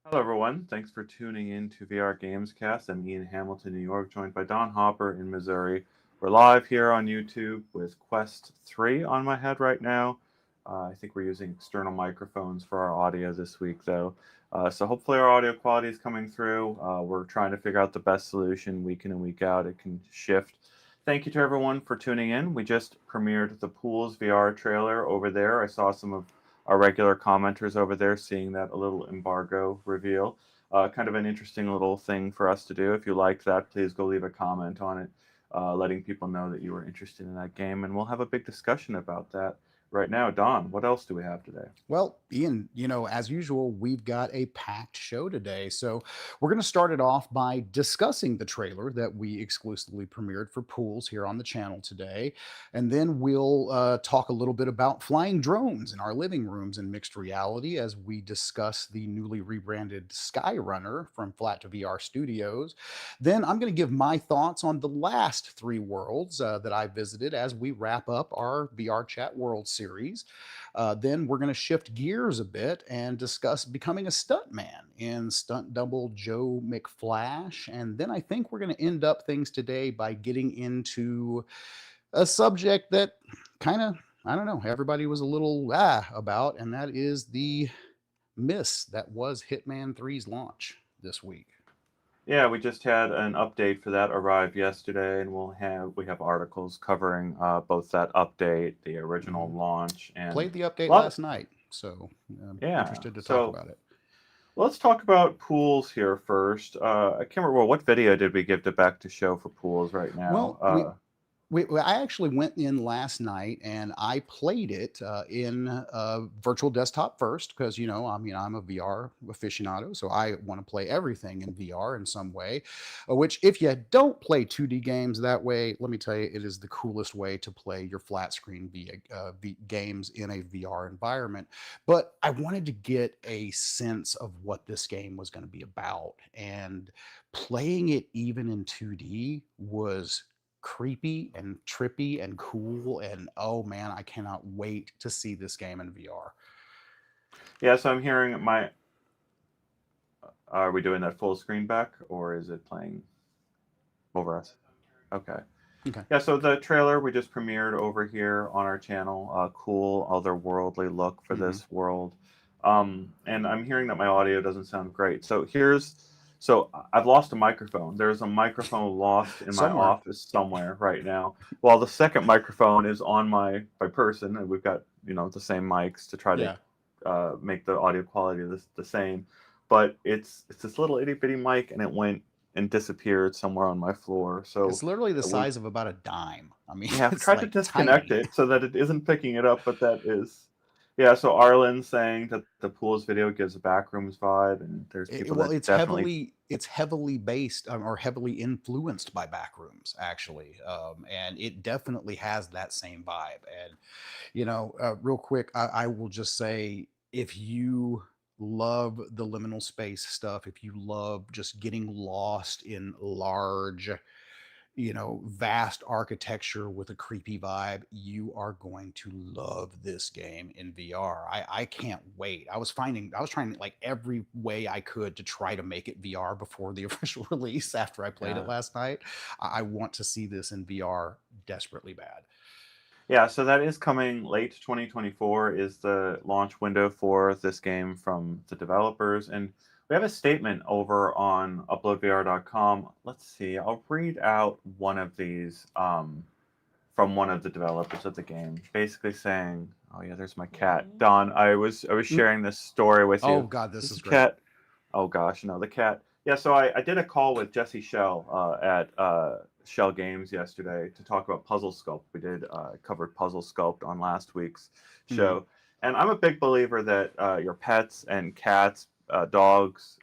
Hello, everyone. Thanks for tuning in to VR Gamescast. I'm Ian Hamilton, New York, joined by Don Hopper in Missouri. We're live here on YouTube with Quest 3 on my head right now. I think we're using external microphones for our audio this week, though. So hopefully our audio quality is coming through. We're trying to figure out the best solution week in and week out. It can shift. Thank you to everyone for tuning in. We just premiered the Pools VR trailer over there. I saw some of our regular commenters over there seeing that a little embargo reveal. Kind of an interesting little thing for us to do. If you liked that, please go leave a comment on it, letting people know that you were interested in that game, and we'll have a big discussion about that right now. Don, what else do we have today? Well, Ian, as usual, we've got a packed show today. So we're going to start it off by discussing the trailer that we exclusively premiered for Pools here on the channel today. And then we'll talk a little bit about flying drones in our living rooms in mixed reality as we discuss the newly rebranded Skyrunner from FLAT2VR Studios. Then I'm going to give my thoughts on the last three worlds that I visited as we wrap up our VRChat World Series. Then we're going to shift gears a bit and discuss becoming a stuntman in Stunt Double Joe McFlash. And then I think we're going to end up things today by getting into a subject that kind of, I don't know, everybody was a little about, and that is the miss that was Hitman 3's launch this week. Yeah, we just had an update for that arrive yesterday, and we have articles covering both that update, the original Mhm. launch, and Played the a update lot. last night, so I'm Yeah. interested to talk So about it. let's talk about pools here first. I can't remember what video did we give to back to show for pools right now. Well, I actually went in last night and I played it in virtual desktop first because I'm a VR aficionado, so I want to play everything in VR in some way. Which, if you don't play 2D games that way, let me tell you, it is the coolest way to play your flat screen games in a VR environment. But I wanted to get a sense of what this game was going to be about, and playing it even in 2D was creepy and trippy and cool. And oh man, I cannot wait to see this game in VR. Yeah, so I'm hearing my. Are we doing that full screen back, or is it playing over us? Okay. Okay. Yeah, so the trailer we just premiered over here on our channel, cool otherworldly look for Hmm. this world. And I'm hearing that my audio doesn't sound great. So I've lost a microphone. There's a microphone lost in my Somewhere. office somewhere right now. While the second microphone is on my person, and we've got the same mics to try to Yeah. make the audio quality the same. But it's this little itty bitty mic, and it went and disappeared somewhere on my floor. It's So literally the we size of about a dime. I mean, yeah, I've it's tried to like disconnect tiny. it so that it isn't picking it up, but that is. Yeah, so Arlen's saying that the pools video gives a backrooms vibe, and there's people Well, that definitely. it's heavily based or heavily influenced by Backrooms, actually, and it definitely has that same vibe. And real quick, I will just say, if you love the liminal space stuff, if you love just getting lost in large, vast architecture with a creepy vibe, you are going to love this game in VR. I can't wait. I was trying like every way I could to try to make it VR before the official release after I played it Yeah. last night. I want to see this in VR desperately bad. Yeah, so that is coming late 2024 is the launch window for this game from the developers. And we have a statement over on UploadVR.com. Let's see, I'll read out one of these from one of the developers of the game, basically saying, "Oh yeah, there's my cat, Don. I was Mm. sharing this story with Oh you. God, Is this this is a great. cat? Oh gosh, no, the cat. Yeah, so I did a call with Jesse Shell at Shell Games yesterday to talk about Puzzle Sculpt. We did covered Puzzle Sculpt on last week's Hmm. show, and I'm a big believer that your pets and cats, dogs,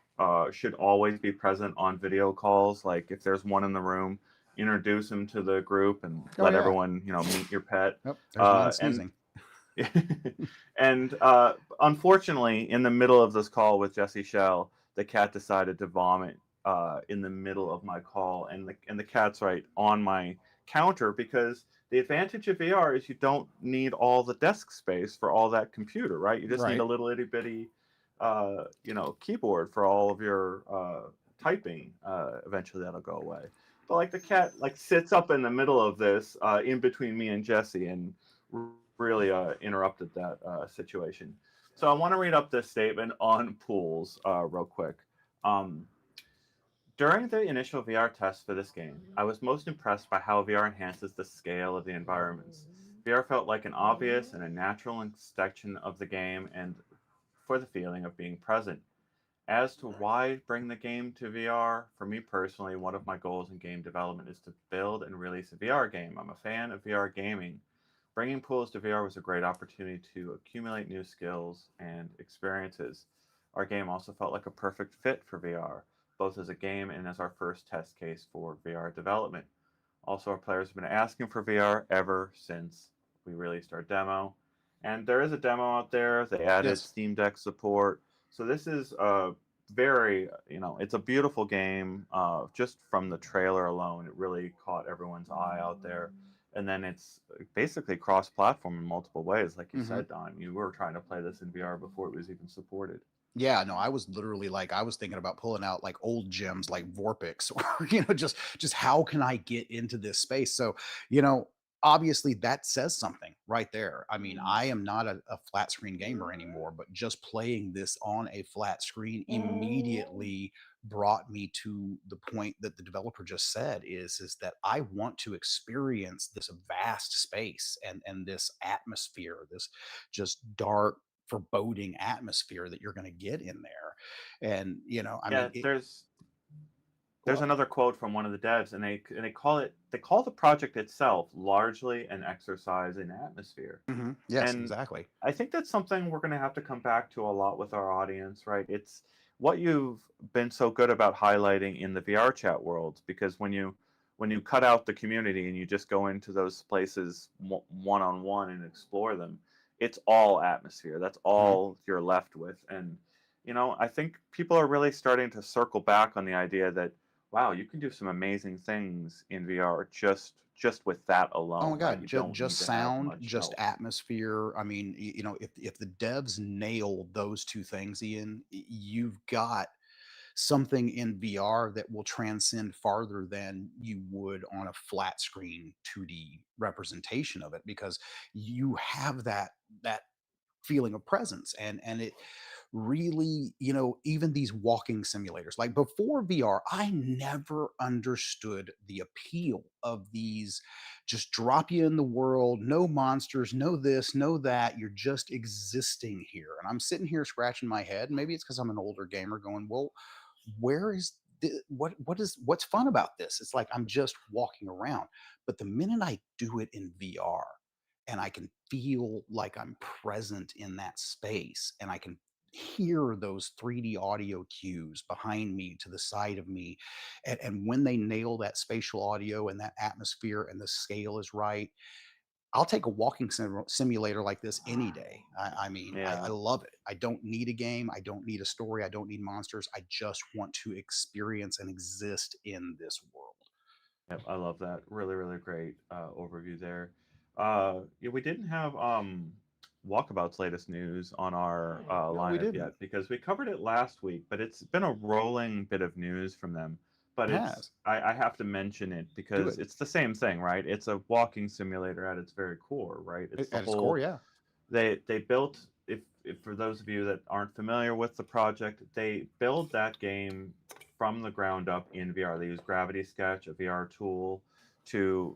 should always be present on video calls. Like if there's one in the room, introduce him to the group and Oh let yeah. everyone meet your pet. Oh, there's mine And sneezing. and unfortunately, in the middle of this call with Jesse Shell, the cat decided to vomit in the middle of my call, and the cat's right on my counter because the advantage of VR is you don't need all the desk space for all that computer, right? You just need a Right. little itty bitty keyboard for all of your typing. Eventually, that'll go away. But like the cat, like sits up in the middle of this, in between me and Jesse, and really interrupted that situation. So I want to read up this statement on pools real quick. Um, During the initial VR test for this game, I was most impressed by how VR enhances the scale of the environments. VR felt like an obvious and a natural extension of the game and for the feeling of being present. As to why bring the game to VR, for me personally, one of my goals in game development is to build and release a VR game. I'm a fan of VR gaming. Bringing pools to VR was a great opportunity to accumulate new skills and experiences. Our game also felt like a perfect fit for VR, both as a game and as our first test case for VR development. Also, our players have been asking for VR ever since we released our demo. And there is a demo out there. They added Yes. Steam Deck support. So this is a very, it's a beautiful game. Just from the trailer alone, it really caught everyone's eye out there. And then it's basically cross-platform in multiple ways, like you Hmm. said, Don. You were trying to play this in VR before it was even supported. Yeah, no, I was literally like, I was thinking about pulling out like old gems like Vorpix or, just how can I get into this space? So, you know, obviously that says something right there. I mean, I am not a flat screen gamer anymore, but just playing this on a flat screen immediately brought me to the point that the developer just said is that I want to experience this vast space and this atmosphere, this just dark foreboding atmosphere that you're going to get in there. And, I Yeah, mean, it, there's well, another quote from one of the devs, and they call the project itself largely an exercise in atmosphere. mhm, yes, And exactly. I think that's something we're going to have to come back to a lot with our audience, right? It's what you've been so good about highlighting in the VRChat world, because when you cut out the community and you just go into those places one on one and explore them, it's all atmosphere. That's Mhm. all you're left with. And I think people are really starting to circle back on the idea that wow, you can do some amazing things in VR just with that Oh my alone, right? God, You don't need just to have sound, much just else. atmosphere. I mean, if the devs nail those two things, Ian, you've got something in VR that will transcend farther than you would on a flat screen 2D representation of it because you have that feeling of presence and it really, even these walking simulators, like before VR, I never understood the appeal of these. Just drop you in the world, no monsters, no this, no that, you're just existing here. And I'm sitting here scratching my head. Maybe it's because I'm an older gamer going, well, where is what's fun about this? It's like I'm just walking around. But the minute I do it in VR and I can feel like I'm present in that space and I can hear those 3D audio cues behind me, to the side of me, and when they nail that spatial audio and that atmosphere and the scale is right, I'll take a walking simulator like this any day. I mean, I Yeah, love it. I don't need a game. I don't need a story. I don't need monsters. I just want to experience and exist in this world. yep, I love that. Really, really great overview there. Yeah, we didn't have Walkabout's latest news on our No, we lineup didn't. yet because we covered it last week, but it's been a rolling bit of news from them. But It has. I have to mention it Do because it. it's the same thing, right? It's a walking simulator at its very core, right? It's the At its core, whole yeah. they built, if for those of you that aren't familiar with the project, they build that game from the ground up in VR. They use Gravity Sketch, a VR tool, to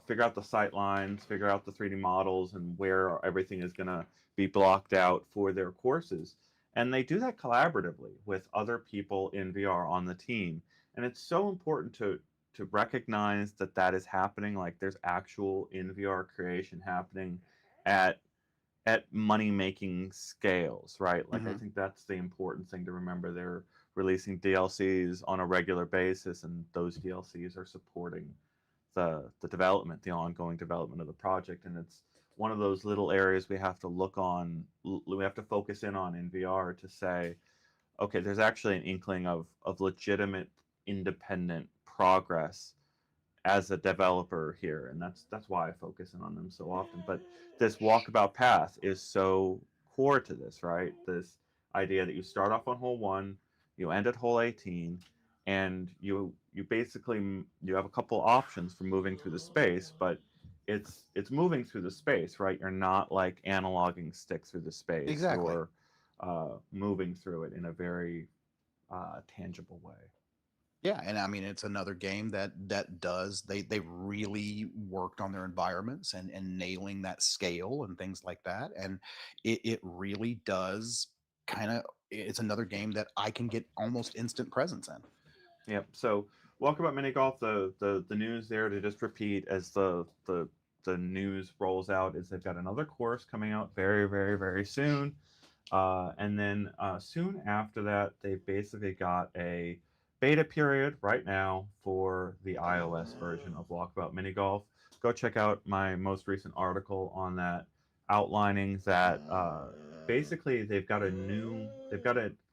figure out the sight lines, figure out the 3D models, and where everything is going to be blocked out for their courses. And they do that collaboratively with other people in VR on the team. And it's so important to recognize that that is happening. Like there's actual in VR creation happening at money making scales, right? Like I Hmm. think that's the important thing to remember. They're releasing DLCs on a regular basis, and those DLCs are supporting the development, the ongoing development of the project, and it's one of those little areas we have to look on. We have to focus in on in VR to say, okay, there's actually an inkling of legitimate independent progress as a developer here, and that's why I focus in on them so often. But this walkabout path is so core to this, right? This idea that you start off on hole 1, you end at hole 18, and you basically you have a couple options for moving through the space, but it's moving through the space, right? You're not like analoging stick through the space. Exactly. You're moving through it in a very tangible way. Yeah, and I mean it's another game that does they really worked on their environments and nailing that scale and things like that, and it really does kind of it's another game that I can get almost instant presence in. Yep. So Walkabout Mini Golf, the news there to just repeat as the news rolls out is they've got another course coming out very, very, very soon. And then soon after that, they basically got a beta period right now for the iOS version of Walkabout Mini Golf. Go check out my most recent article on that, outlining that basically they've got a,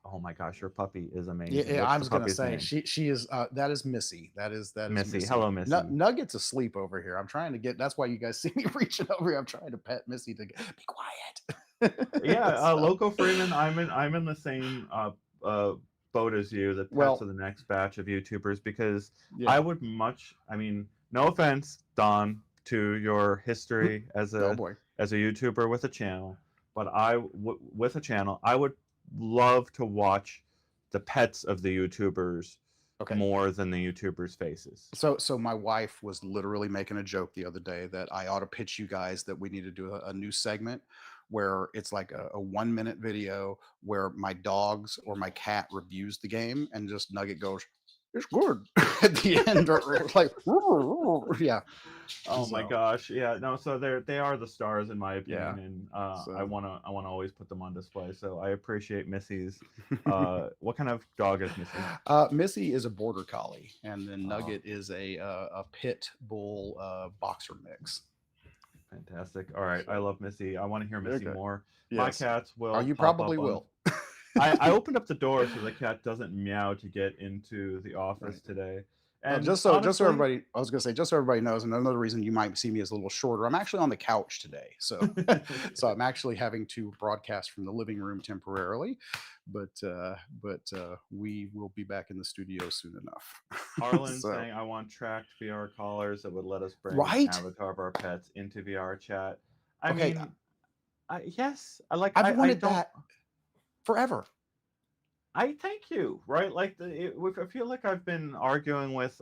oh my gosh, your puppy is Yeah, amazing. yeah, What's I the was gonna puppy's say name? she is that is Missy. That is Missy. Missy. Hello, Missy. Nugget's asleep over here. I'm trying to get. That's why you guys see me reaching over here. I'm trying to pet Missy to be Yeah, quiet. So, Loco Freeman. I'm in the same uh, boat as you. The pets are well, the next batch of YouTubers because I yeah. would much. I mean, no offense, Don, to your history Oh boy. as a YouTuber with a channel, but with a channel, I would love to watch the pets of the YouTubers Okay. more than the YouTubers' faces. So my wife was literally making a joke the other day that I ought to pitch you guys that we need to do a new segment where it's like a 1 minute video where my dogs or my cat reviews the game and just Nugget goes, "It's good" at the end, or like, yeah. Oh my So gosh, yeah, no. So they are the stars in my yeah. opinion, and So I wanna always put them on display. So I appreciate Missy's. What kind of dog is Missy? Missy is a border collie, and then Oh, Nugget is a pit bull boxer mix. fantastic! All right, I So love Missy. I want to hear Missy okay. more. My Yes. cats Oh, will you pop probably up on. will. I opened up the door so the cat doesn't meow to get into the Right. office today, Well, and just so honestly, everybody, I was gonna say, just so everybody knows, and another reason you might see me as a little shorter, I'm actually on the couch today, so so I'm actually having to broadcast from the living room temporarily, but we will be back in the studio soon enough. Harlan So saying, I want tracked VR callers that would let us bring an right, avatar of our pets into VR chat. I okay, mean, yes, I've I wanted don't, that forever. I thank you, right? Like, I feel like I've been arguing with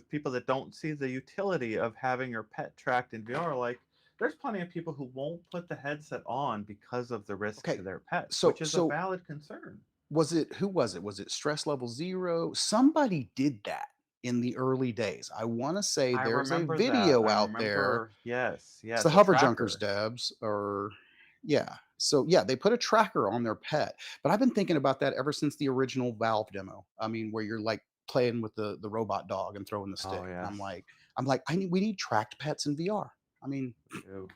people that don't see the utility of having your pet tracked in VR. Like, there's plenty of people who won't put the headset on because of the risk Okay, to their pets, so which is a so valid concern. was it who was it? Was it Stress Level Zero? Somebody did that in the early days. I want to say I there's a remember that. video I out there. remember, yes, It's the yes, a Hover Junkers tracker. devs, or yeah. So yeah, they put a tracker on their pet. But I've been thinking about that ever since the original Valve demo. I mean, where you're like playing with the robot dog and throwing the Oh stick. And yes, I'm like, we need tracked pets in VR. I mean, we do.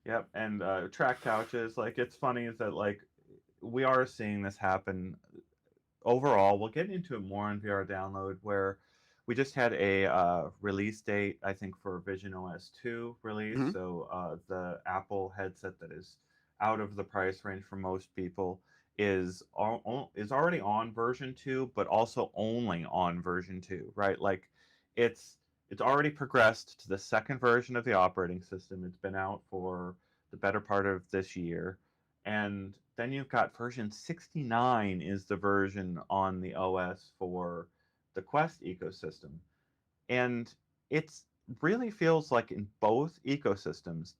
Yep, and track couches. Like, it's funny is that like we are seeing this happen overall. We'll get into it more in VR download, where we just had a release date, I think, for Vision OS 2 release. mhm. So the Apple headset that is out of the price range for most people is already on version 2, but also only on version 2, right? Like, it's it's already progressed to the second version of the operating system. It's been out for the better part of this year, and then you've got version 69 is the version on the OS for the Quest ecosystem. And it's really feels like in both ecosystems,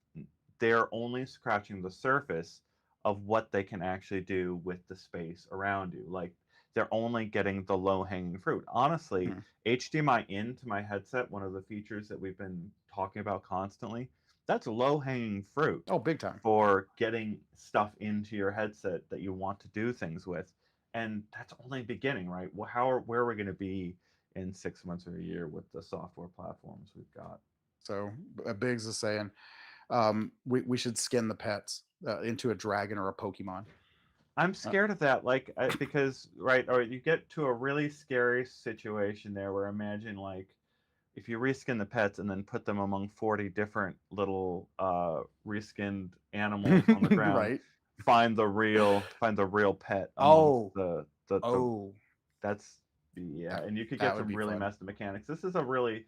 they're only scratching the surface of what they can actually do with the space around you. Like, they're only getting the low hanging fruit. Honestly, Mhm. HDMI into my headset, one of the features that we've been talking about constantly, that's low hanging fruit Oh, big time. for getting stuff into your headset that you want to do things with. And that's only beginning, right? Well, where are we going to be in 6 months or a year with the software platforms we've got? So Biggs is saying we should skin the pets into a dragon or a Pokemon. I'm Uh, scared of that, like, because, right, or you get to a really scary situation there where imagine, like, if you reskin the pets and then put them among 40 different little reskinned animals on the ground, right. find the real pet amongst Oh, the oh, that's yeah, that and you could that get would some be really fun. messed mechanics. This is a really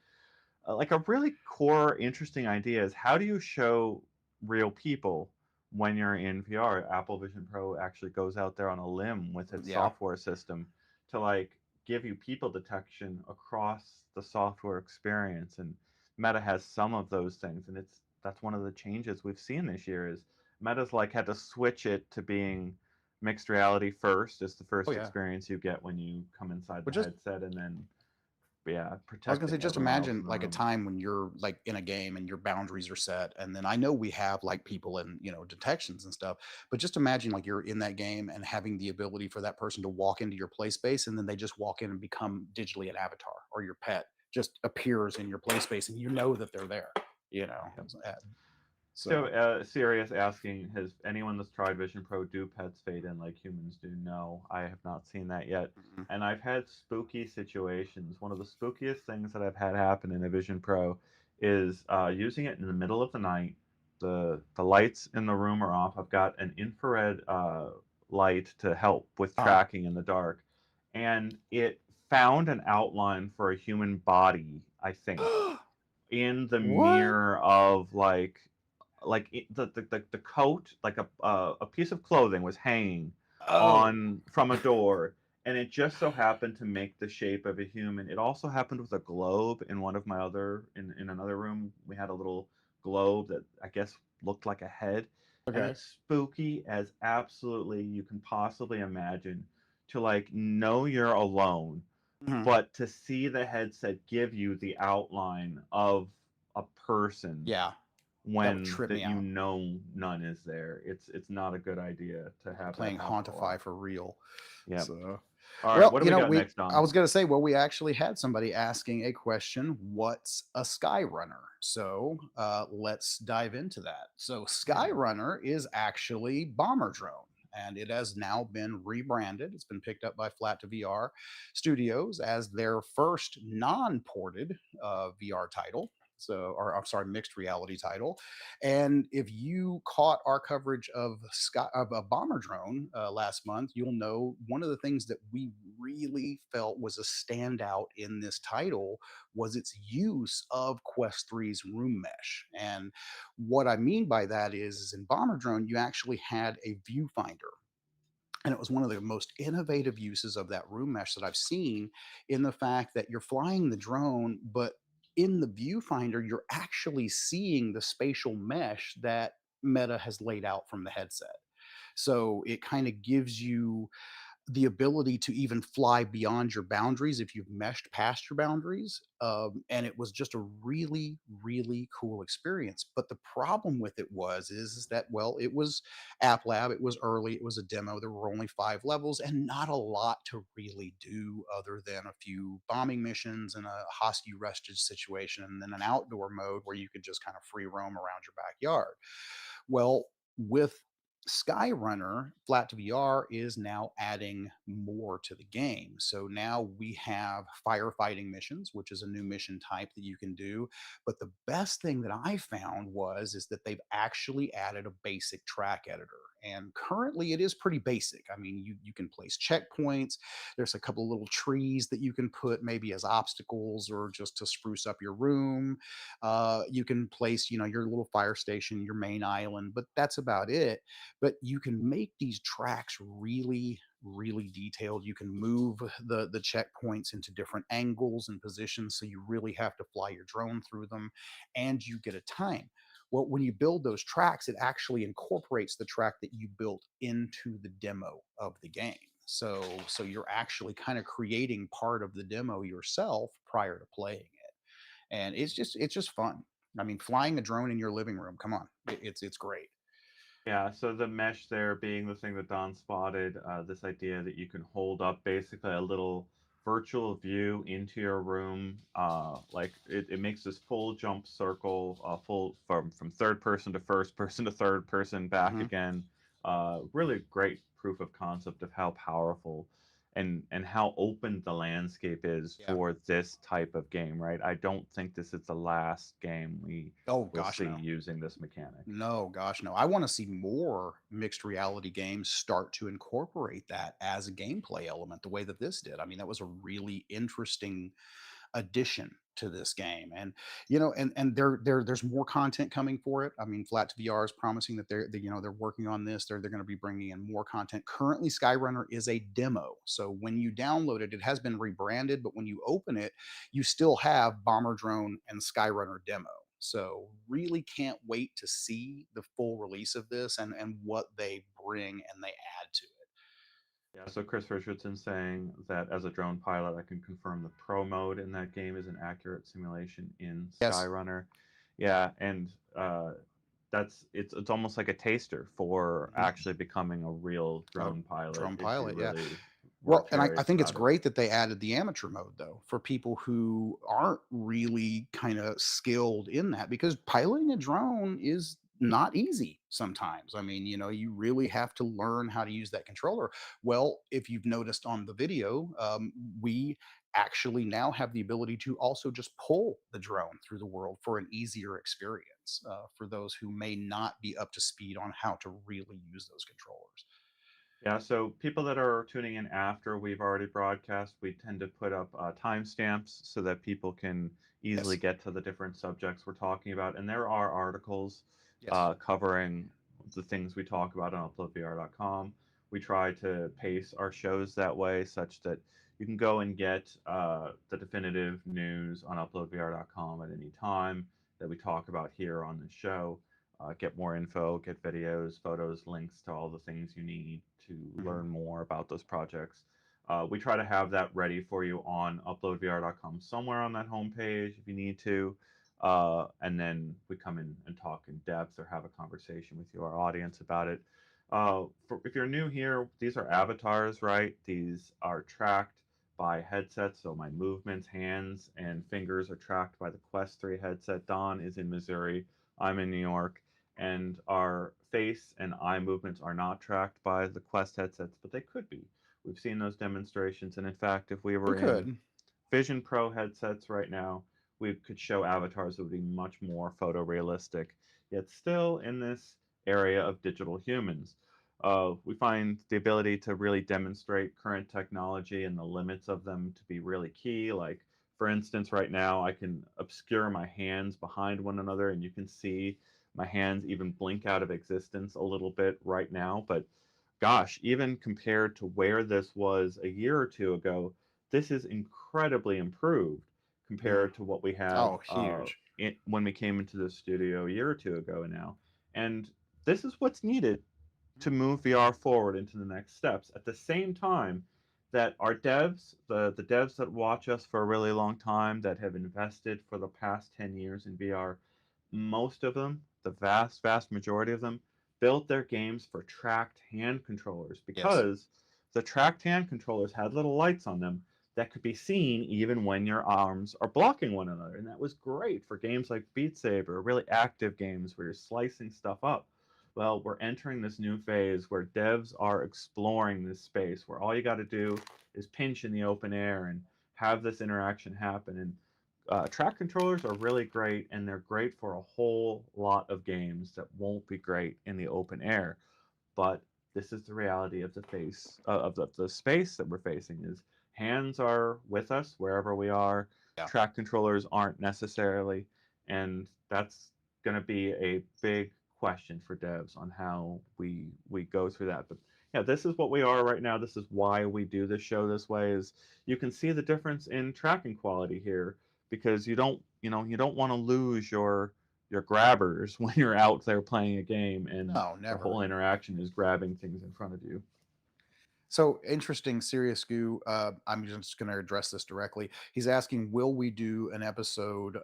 like a really core interesting idea is how do you show real people when you're in VR? Apple Vision Pro actually goes out there on a limb with its Yeah. software system to like give you people detection across the software experience, and Meta has some of those things, and that's one of the changes we've seen this year is Meta's like had to switch it to being mixed reality first. It's the Oh first yeah. experience you get when you come inside the But just headset, and then yeah, I was gonna say, protecting just everyone else imagine in the like a room. time when you're like in a game and your boundaries are set, and then I know we have like people in detections and stuff, but just imagine like you're in that game and having the ability for that person to walk into your play space, and then they just walk in and become digitally an avatar, or your pet just appears in your play space, and you know that they're there. You know, Yeah. So, so Sirius asking, has anyone that's tried Vision Pro do pets fade in like humans do? No, I have not seen that yet. mm, And I've had spooky situations. One of the spookiest things that I've had happen in a Vision Pro is using it in the middle of the night. The lights in the room are off. I've got an infrared light to help with uh, tracking in the dark, and it found an outline for a human body, I think, in the what? mirror of the coat, like a piece of clothing was hanging Oh, on from a door, and it just so happened to make the shape of a human. It also happened with a globe in one of my other in another room. We had a little globe that I guess looked like a head, and okay. it's spooky as absolutely you can possibly imagine to like know you're alone, Mhm. but to see the headset give you the outline of a person Yeah, that would when trip that me you out. know none is there. It's not a good idea to have that Playing happen a lot. Hauntify for real. Yeah. So, All right. well, What do we got we next, I Don? was going to say, well, we actually had somebody asking a question, what's a Skyrunner? So, let's dive into that. So, Yeah. Skyrunner is actually Bomber Drone. And it has now been rebranded. It's been picked up by FLAT2VR Studios as their first non-ported VR title. So, or I'm sorry, mixed reality title. And if you caught our coverage of a bomber drone last month, you'll know one of the things that we really felt was a standout in this title was its use of Quest 3's room mesh. And what I mean by that is in bomber drone, you actually had a viewfinder, and it was one of the most innovative uses of that room mesh that I've seen, in the fact that you're flying the drone, but in the viewfinder, you're actually seeing the spatial mesh that Meta has laid out from the headset. So it kind of gives you the ability to even fly beyond your boundaries if you've meshed past your boundaries. And it was just a really, really cool experience. But the problem with it is that, well, it was App Lab, it was early, it was a demo. There were only 5 levels and not a lot to really do other than a few bombing missions and a hostage restage situation, and then an outdoor mode where you could just kind of free roam around your backyard. Well, with Skyrunner, Flat2VR is now adding more to the game. So now we have firefighting missions, which is a new mission type that you can do. But the best thing that I found is that they've actually added a basic track editor. And currently it is pretty basic. I mean, you can place checkpoints. There's a couple of little trees that you can put maybe as obstacles or just to spruce up your room. You can place, your little fire station, your main island, but that's about it. But you can make these tracks really, really detailed. You can move the checkpoints into different angles and positions, so you really have to fly your drone through them, and you get a time. Well, when you build those tracks, it actually incorporates the track that you built into the demo of the game. So you're actually kind of creating part of the demo yourself prior to playing it, and it's just fun. I mean, flying a drone in your living room, come on, it's great. Yeah, so the mesh there being the thing that Don spotted, this idea that you can hold up basically a little virtual view into your room, like it makes this full jump circle, full from third person to first person to third person back Hmm. again. Really great proof of concept of how powerful. and how open the landscape is Yeah. for this type of game, right? I don't think this is the last game we Oh will gosh, see no. using this mechanic. No, gosh, no. I want to see more mixed reality games start to incorporate that as a gameplay element the way that this did. I mean, that was a really interesting addition to this game. And and there's more content coming for it. I mean, FLAT2VR is promising that they're working on this. They're going to be bringing in more content. Currently, Skyrunner is a demo, so when you download it, it has been rebranded, but when you open it, you still have Bomber Drone and Skyrunner demo. So really can't wait to see the full release of this and what they bring and they add to it. Yeah, so Chris Richardson saying that as a drone pilot, I can confirm the pro mode in that game is an accurate simulation in Yes. Skyrunner. Yeah, and it's almost like a taster for Mhm. actually becoming a real A drone pilot drone if you pilot, yeah. really were Well, and I curious think it's about it. great that they added the amateur mode though for people who aren't really kind of skilled in that because piloting a drone is not easy sometimes. I mean, you really have to learn how to use that controller. Well, if you've noticed on the video, we actually now have the ability to also just pull the drone through the world for an easier experience for those who may not be up to speed on how to really use those controllers. Yeah, so people that are tuning in after we've already broadcast, we tend to put up timestamps so that people can easily Yes. get to the different subjects we're talking about. And there are articles Yes. covering the things we talk about on UploadVR.com. We try to pace our shows that way such that you can go and get the definitive news on UploadVR.com at any time that we talk about here on the show. Get more info, get videos, photos, links to all the things you need to Mhm. learn more about those projects. We try to have that ready for you on uploadvr.com somewhere on that homepage if you need to. And then we come in and talk in depth or have a conversation with your audience about it. If you're new here, these are avatars, right? These are tracked by headsets. So my movements, hands, and fingers are tracked by the Quest 3 headset. Don is in Missouri. I'm in New York, and our face and eye movements are not tracked by the Quest headsets, but they could be. We've seen those demonstrations, and in fact, if we We were in could. Vision Pro headsets right now, we could show avatars that would be much more photorealistic, yet still in this area of digital humans. We find the ability to really demonstrate current technology and the limits of them to be really key. Like, for instance, right now, I can obscure my hands behind one another, and you can see my hands even blink out of existence a little bit right now. But gosh, even compared to where this was a year or two ago, this is incredibly improved Mhm. compared to what we had Oh, huge. when we came into the studio a year or two ago now. And this is what's needed to move VR forward into the next steps. At the same time, that our devs, the devs that watch us for a really long time, that have invested for the past 10 years in VR, most of them, the vast majority of them, built their games for tracked hand controllers Yes. because the tracked hand controllers had little lights on them that could be seen even when your arms are blocking one another. And that was great for games like Beat Saber, really active games where you're slicing stuff up. Well, we're entering this new phase where devs are exploring this space where all you got to do is pinch in the open air and have this interaction happen. And track controllers are really great, and they're great for a whole lot of games that won't be great in the open air. But this is the reality of the face of the space that we're facing. Is hands are with us wherever we are. Yeah. Track controllers aren't necessarily, and that's going to be a big question for devs on how we go through that. But yeah, this is what we are right now. This is why we do this show this way. Is you can see the difference in tracking quality here because you don't want to lose your grabbers when you're out there playing a game and No, the never. whole interaction is grabbing things in front of you. So interesting, Serious Goo. I'm just going to address this directly. He's asking, will we do an episode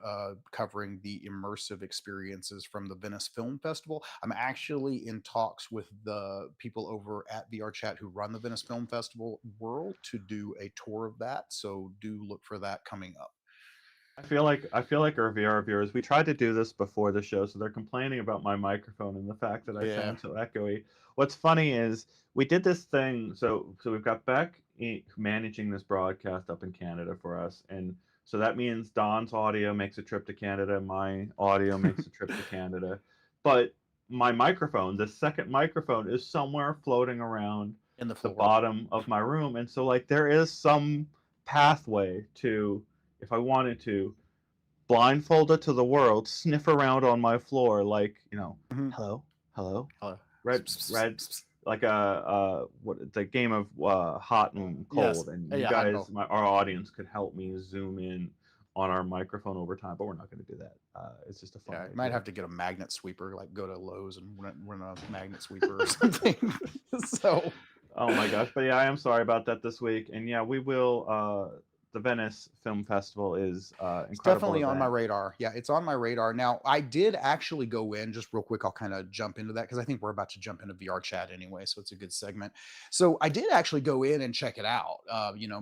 covering the immersive experiences from the Venice Film Festival? I'm actually in talks with the people over at VRChat who run the Venice Film Festival World to do a tour of that. So do look for that coming up. I feel like our VR viewers. We tried to do this before the show, so they're complaining about my microphone and the fact that I Yeah. sound so echoey. What's funny is we did this thing. So we've got Beck managing this broadcast up in Canada for us, and so that means Don's audio makes a trip to Canada, my audio makes a trip to Canada, but my microphone, the second microphone, is somewhere floating around In the the floor. bottom of my room, and so like there is some pathway to, if I wanted to, blindfolded to the world, sniff around on my floor like, Mhm. hello, hello, Hello. red, like what the game of hot and Yes. cold, and you Yeah, hot and guys, cold. our audience, could help me zoom in on our microphone over time, but we're not going to do that. It's just a Yeah, funny you might idea. have to get a magnet sweeper, like go to Lowe's and rent a magnet sweeper or something. So Oh my gosh, but yeah, I am sorry about that this week, and yeah, we will. The Venice Film Festival is it's incredible definitely on my event. radar. Yeah, it's on my radar. Now, I did actually go in just real quick. I'll kind of jump into that because I think we're about to jump into VR chat anyway. So it's a good segment. So I did actually go in and check it out,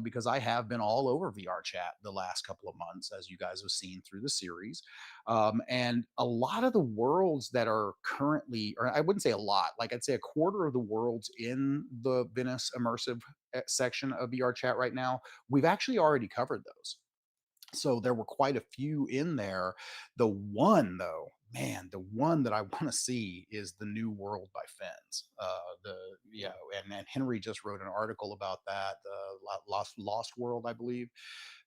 because I have been all over VR chat the last couple of months, as you guys have seen through the series. And a lot of the worlds that are currently, or I wouldn't say a lot, like I'd say a quarter of the worlds in the Venice immersive section of VR chat right now, we've actually already covered those. So there were quite a few in there. The one though, man, the one that I want to see is the New World by Fens. The Yeah, and Henry just wrote an article about that. The Lost World, I believe.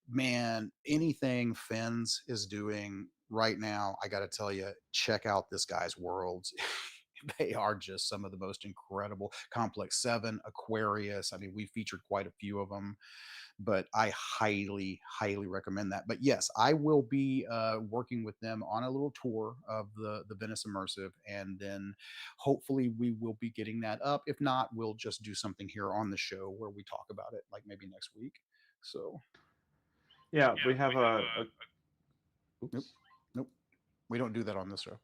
Man, anything Fens is doing right now, I got to tell you, check out this guy's worlds. They are just some of the most incredible. Complex Seven, Aquarius. I mean, we featured quite a few of them, but I highly, highly recommend that. But yes, I will be working with them on a little tour of the Venice Immersive, and then hopefully we will be getting that up. If not, we'll just do something here on the show where we talk about it, like maybe next week. So, Yeah, we have a nope, oops. nope, we don't do that on this show.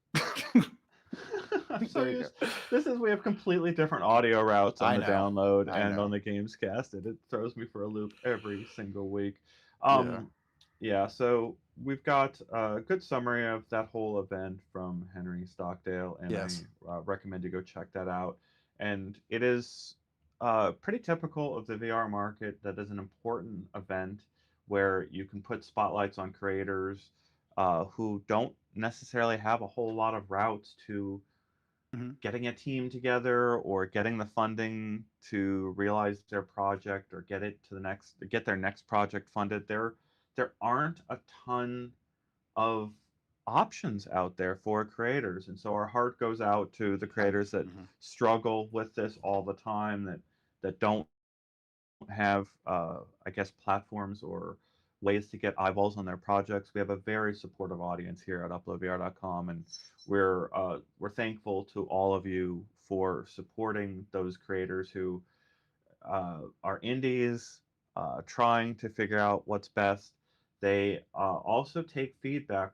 I'm so There you go. used. This is We have completely different audio routes on I the know, download I and on know. the Gamescast, and it throws me for a loop every single week. Yeah. Um, yeah, so we've got a good summary of that whole event from Henry Stockdale, and I Yes. recommend you go check that out. And it is pretty typical of the VR market. That is an important event where you can put spotlights on creators who don't necessarily have a whole lot of routes to Hmm. getting a team together or getting the funding to realize their project or get their next project funded. There aren't a ton of options out there for creators, and so our heart goes out to the I. creators that Mhm. struggle with this all the time, that don't have I guess platforms or ways to get eyeballs on their projects. We have a very supportive audience here at UploadVR.com, and we're thankful to all of you for supporting those creators who are indies, trying to figure out what's best. They also take feedback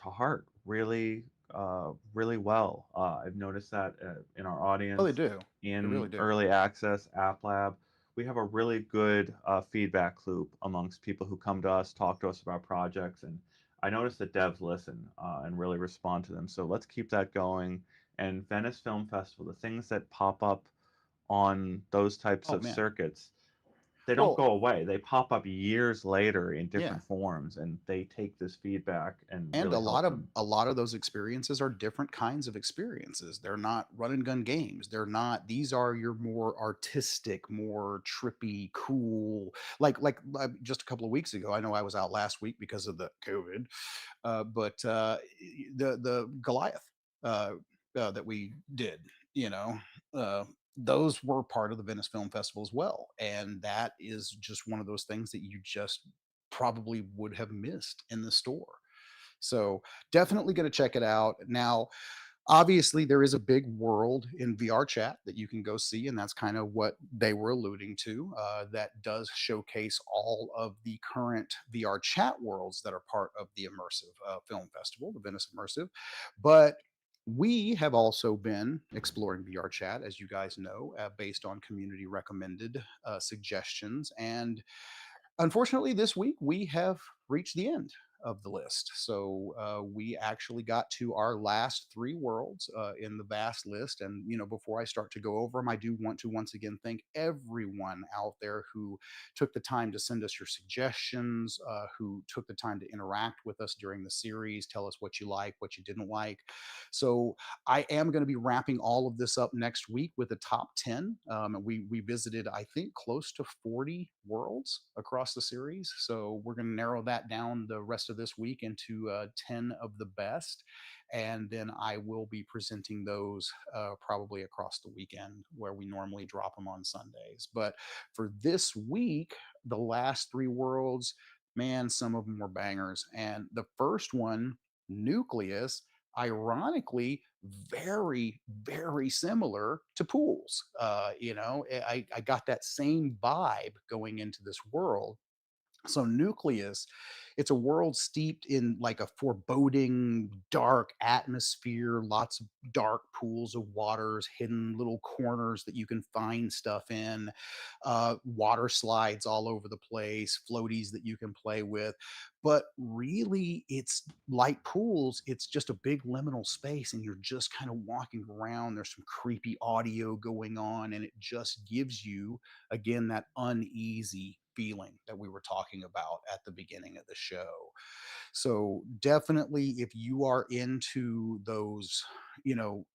to heart really well. I've noticed that in our Oh, they audience, do. They in really do. early access app lab, we have a really good feedback loop amongst people who come to us, talk to us about projects, and I notice that devs listen and really respond to them. So let's keep that going. And Venice Film Festival, the things that pop up on those types Oh of man. circuits, they don't Well, go away. They pop up years later in yeah. different forms, and they take this feedback and And really help them. a lot of those experiences are different kinds of experiences. They're not run and gun games. They're not. These are your more artistic, more trippy, cool. Just a couple of weeks ago, I know I was out last week because of the COVID, but the Goliath uh, that we did, you know. Uh, those were part of the Venice Film Festival as well, and that is just one of those things that you just probably would have missed in the store. So definitely going to check it out. Now, obviously, there is a big world in VR chat that you can go see, and that's kind of what they were alluding to. That does showcase all of the current VR chat worlds that are part of the immersive film festival, the Venice Immersive. But we have also been exploring VR chat, as you guys know, based on community recommended suggestions. And unfortunately, this week we have reached the end. of the list. So we actually got to our last three worlds in the vast list. And, before I start to go over them, I do want to once again thank everyone out there who took the time to send us your suggestions, who took the time to interact with us during the series, tell us what you like, what you didn't like. So I am going to be wrapping all of this up next week with the top 10. We visited, I think, close to 40 worlds across the series. So we're going to narrow that down the rest of this week into 10 of the best. And then I will be presenting those probably across the weekend where we normally drop them on Sundays. But for this week, the last three worlds, man, some of them were bangers. And the first one, Nucleus, ironically, very, very similar to pools. I got that same vibe going into this world. So Nucleus, it's a world steeped in like a foreboding, dark atmosphere, lots of dark pools of waters, hidden little corners that you can find stuff in, water slides all over the place, floaties that you can play with. But really, it's like pools. It's just a big liminal space, and you're just kind of walking around. There's some creepy audio going on, and it just gives you, again, that uneasy feeling that we were talking about at the beginning of the show. So definitely, if you are into those,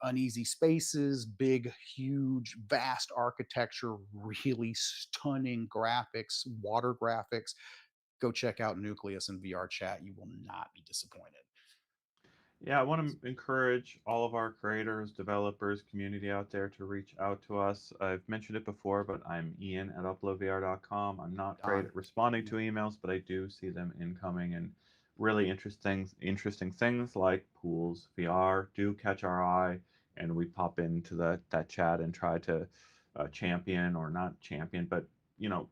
uneasy spaces, big, huge, vast architecture, really stunning graphics, water graphics, go check out Nucleus and VRChat. You will not be disappointed. Yeah, I want to encourage all of our creators, developers, community out there to reach out to us. I've mentioned it before, but I'm Ian at UploadVR.com. I'm not great Don. at responding to Yeah. emails, but I do see them incoming, and really interesting things like pools, VR do catch our eye, and we pop into that chat and try to champion or not champion, but you know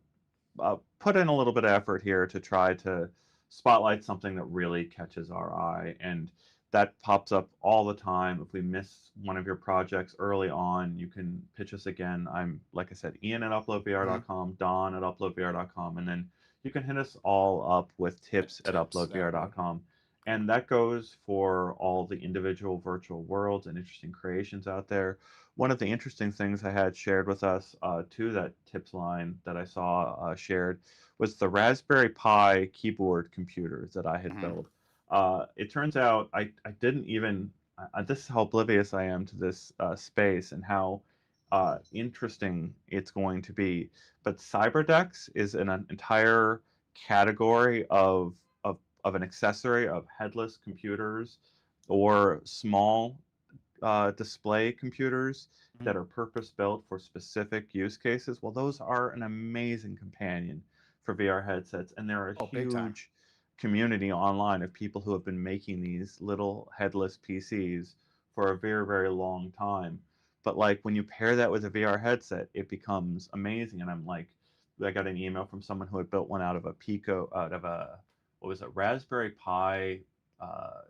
put in a little bit of effort here to try to spotlight something that really catches our eye. And that pops up all the time. If we miss one of your projects early on, you can pitch us again. I'm, like I said, Ian at Mhm. UploadVR.com, Don at UploadVR.com, and then you can hit us all up with tips at Tips that way. UploadVR.com. Yeah. And that goes for all the individual virtual worlds and interesting creations out there. One of the interesting things I had shared with us to that tips line that I saw shared was the Raspberry Pi keyboard computers that I had Mhm. built. It turns out I didn't even, this is how oblivious I am to this space and how interesting it's going to be. But CyberDex is an entire category of an accessory of headless computers or small display computers Mhm. that are purpose built for specific use cases. Well, those are an amazing companion for VR headsets, and they're a Oh, big time. huge community online of people who have been making these little headless PCs for a very, very long time. But like when you pair that with a VR headset, it becomes amazing. And I'm like, I got an email from someone who had built one out of a Pico, out of a what was it, Raspberry Pi uh,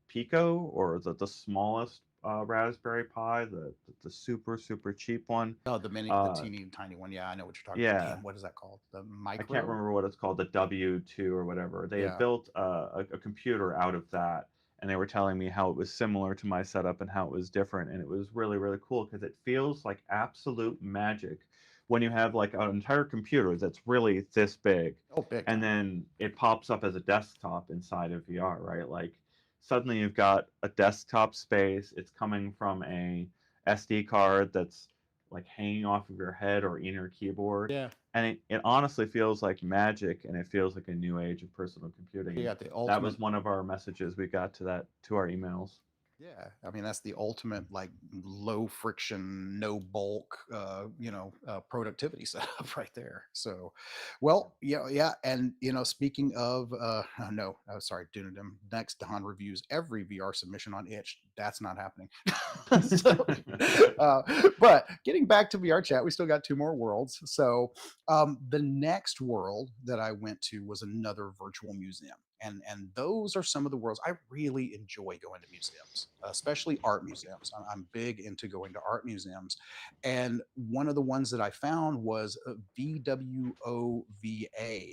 Pico, or the smallest Raspberry Pi, the super cheap one. Oh, the Uh, teeny tiny one. Yeah, I know what you're talking about. yeah, Damn, what is that called? The I can't micro? remember what it's called, the W2 or whatever. They had Yeah. built a computer out of that, and they were telling me how it was similar to my setup and how it was different, and it was really really cool because it feels like absolute magic when you have like an entire computer that's really this big, Oh, big and time. then it pops up as a desktop inside of VR, right? Like suddenly you've got a desktop space. It's coming from a SD card that's like hanging off of your head or in your keyboard, Yeah. and it honestly feels like magic, and it feels like a new age of personal computing, and Yeah, the that ultimate. was one of our messages we got to our emails. Yeah, I mean that's the ultimate like low friction, no bulk, productivity setup right there. So, well, yeah, yeah, and speaking of, no, sorry, Dunadim. Next, Don reviews every VR submission on Itch. That's not happening. So, uh, but getting back to VR chat, we still got two more worlds. So, the next world that I went to was another virtual museum. And those are some of the worlds I really enjoy going to museums, especially art museums. I'm big into going to art museums, and one of the ones that I found was VWOVA,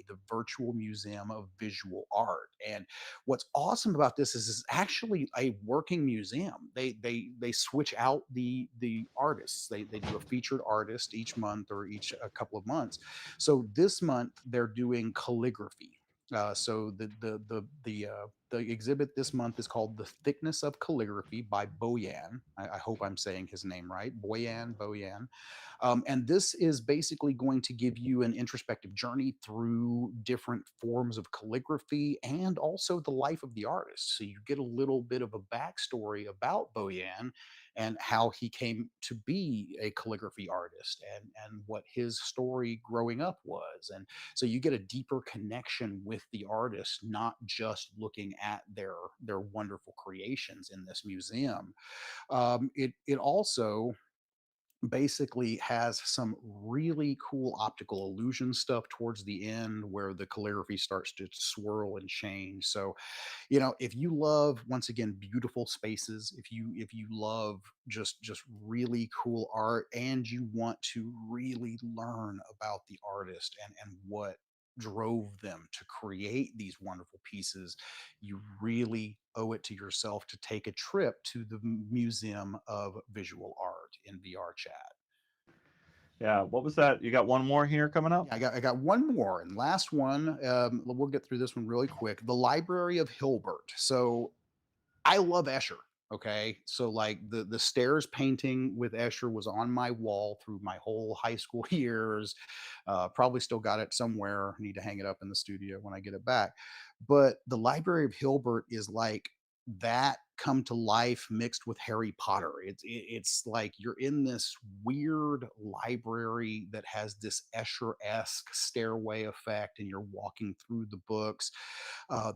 the Virtual Museum of Visual Art. And what's awesome about this is it's actually a working museum. They switch out the artists. They do a featured artist each month or each a couple of months. So this month they're doing calligraphy. So the exhibit this month is called "The Thickness of Calligraphy" by Boyan. I hope I'm saying his name right, Boyan. And this is basically going to give you an introspective journey through different forms of calligraphy and also the life of the artist. So you get a little bit of a backstory about Boyan and how he came to be a calligraphy artist, and what his story growing up was. And so you get a deeper connection with the artist, not just looking at their wonderful creations in this museum. It also basically has some really cool optical illusion stuff towards the end where the calligraphy starts to swirl and change. So, if you love, once again, beautiful spaces, if you love just really cool art, and you want to really learn about the artist and what drove them to create these wonderful pieces, you really owe it to yourself to take a trip to the Museum of Visual Art in VRChat. Yeah, what was that? You got one more here coming up? Yeah, I got one more, and last one. We'll get through this one really quick. The Library of Hilbert. So I love Escher. Okay, so like the stairs painting with Escher was on my wall through my whole high school years. Probably still got it somewhere. Need to hang it up in the studio when I get it back. But the Library of Hilbert is like that come to life mixed with Harry Potter. It's like you're in this weird library that has this Escher-esque stairway effect, and you're walking through the books.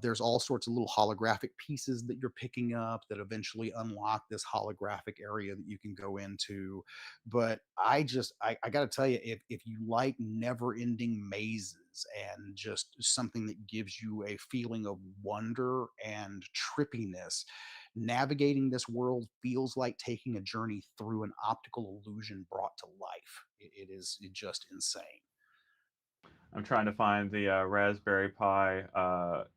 There's all sorts of little holographic pieces that you're picking up that eventually unlock this holographic area that you can go into. But I got to tell you, if you like never-ending mazes and just something that gives you a feeling of wonder and trippiness, navigating this world feels like taking a journey through an optical illusion brought to life. It is just insane. I'm trying to find the Raspberry Pi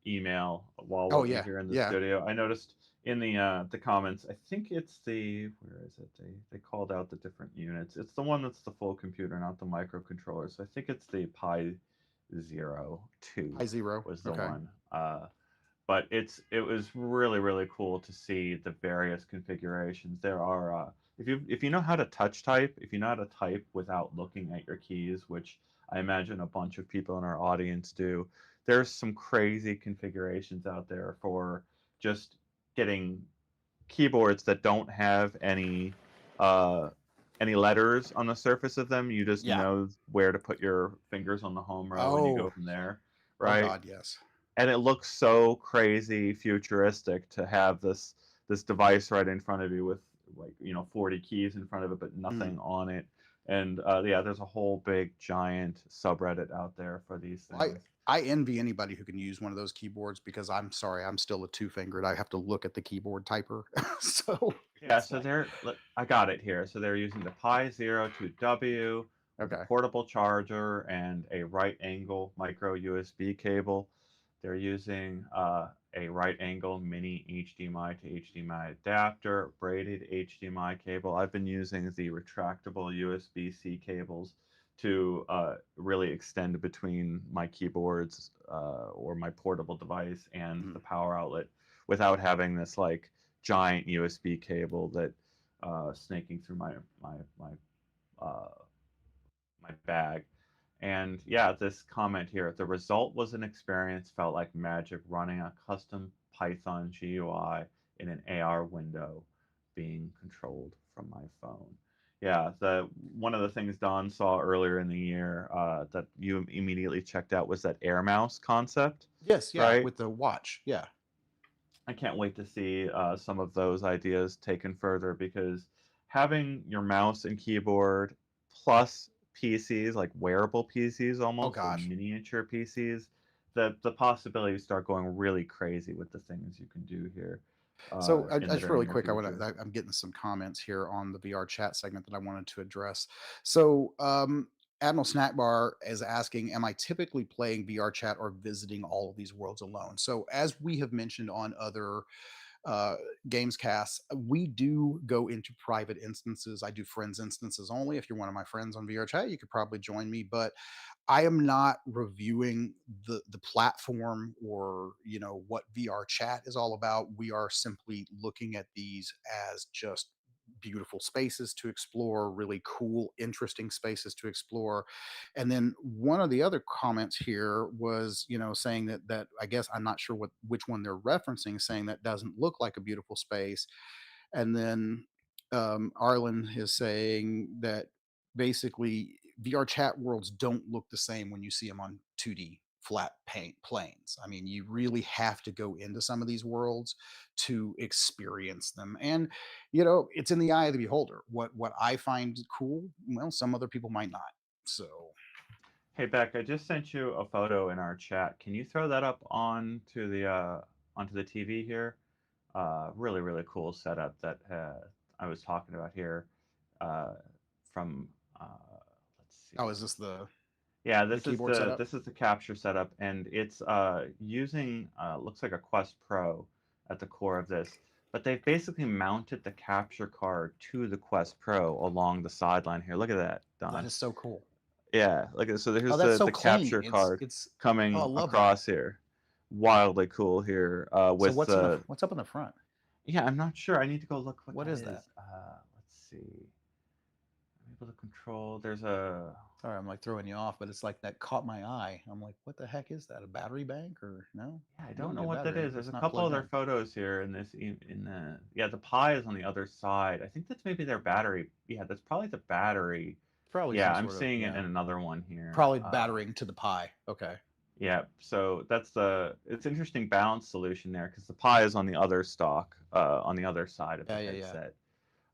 email while Oh we're yeah, here in the yeah. studio. I noticed in the comments, I think it's the where is it? They called out the different units. It's the one that's the full computer, not the microcontroller. So I think it's the Pi Zero Two High zero. was the Okay. one. But it was really cool to see the various configurations. There are if you know how to touch type, if you know how to type without looking at your keys, which I imagine a bunch of people in our audience do, there's some crazy configurations out there for just getting keyboards that don't have uh, any letters on the surface of them. You just Yeah. know where to put your fingers on the home row, and you go Oh, from there, oh right? God, yes. And it looks so crazy futuristic to have this device right in front of you with, like, 40 keys in front of it but Mm. nothing on it. And yeah, there's a whole big giant subreddit out there for these Well, things. I envy anybody who can use one of those keyboards, because I'm sorry, I'm still a two-fingered. I have to look at the keyboard typer. So Yeah, it's so like, I got it here. So they're using the Pi Zero 2W with a okay. portable charger and a right angle micro USB cable. They're using a right angle mini HDMI to HDMI adapter, braided HDMI cable. I've been using the retractable USB-C cables to really extend between my keyboards or my portable device and Mhm. the power outlet without having this like giant USB cable that snaking through uh, my bag. And yeah, this comment here: the result was an experience felt like magic, running a custom Python GUI in an AR window, being controlled from my phone. Yeah, the one of the things Don saw earlier in the year that you immediately checked out was that Air Mouse concept, Yes, yeah, right? with the watch. Yeah. I can't wait to see some of those ideas taken further, because having your mouse and keyboard plus PCs, like wearable PCs Oh almost, or gosh. miniature PCs, the possibilities start going really crazy with the things you can do here So in the just very really near quick, future. I'm getting some comments here on the VR chat segment that I wanted to address. So Admiral Snackbar is asking, am I typically playing VR chat or visiting all of these worlds alone? So as we have mentioned on other uh, Gamescast, we do go into private instances. I do friends instances only. If you're one of my friends on VR chat, you could probably join me, but I am not reviewing the platform or what VR chat is all about. We are simply looking at these as just beautiful spaces to explore, really cool, interesting spaces to explore. And then one of the other comments here was, saying that I guess I'm not sure which one they're referencing, saying that doesn't look like a beautiful space. And then Arlen is saying that basically VR chat worlds don't look the same when you see them on 2D flat paint planes. I mean, you really have to go into some of these worlds to experience them. And it's in the eye of the beholder. What I find cool, well, some other people might not. So Hey Beck, I just sent you a photo in our chat. Can you throw that up onto the TV here? Really, really cool setup that I was talking about here. Uh, from let's oh, see. is this Yeah, the keyboard setup? this is the capture setup, and it's using looks like a Quest Pro at the core of this. But they've basically mounted the capture card to the Quest Pro along the sideline here. Look at that, That Don. is so cool. Yeah, look at so Oh, there's that's so the clean. capture card It's oh, I coming love that. across here. Wildly cool here So with what's up in the front? yeah, I'm not sure. I need to go look what What that is that? is. Let's see. I'm able to control. There's a Sorry, I'm like throwing you off, but it's like that caught my eye. I'm like, what the heck is that? A battery bank or no? yeah, I It don't wouldn't know be a what that battery bank is. if There's it's a not couple plugged other in. photos here in this in the yeah, the Pi is on the other side. I think that's maybe their battery. Yeah, that's probably the battery. It's probably Yeah, some I'm sort of, seeing it in another one here. probably battering to the Pi. Okay. Yeah, so that's the it's interesting balance solution there because the Pi is on the other stock, on the other side of the Yeah, yeah, yeah. headset.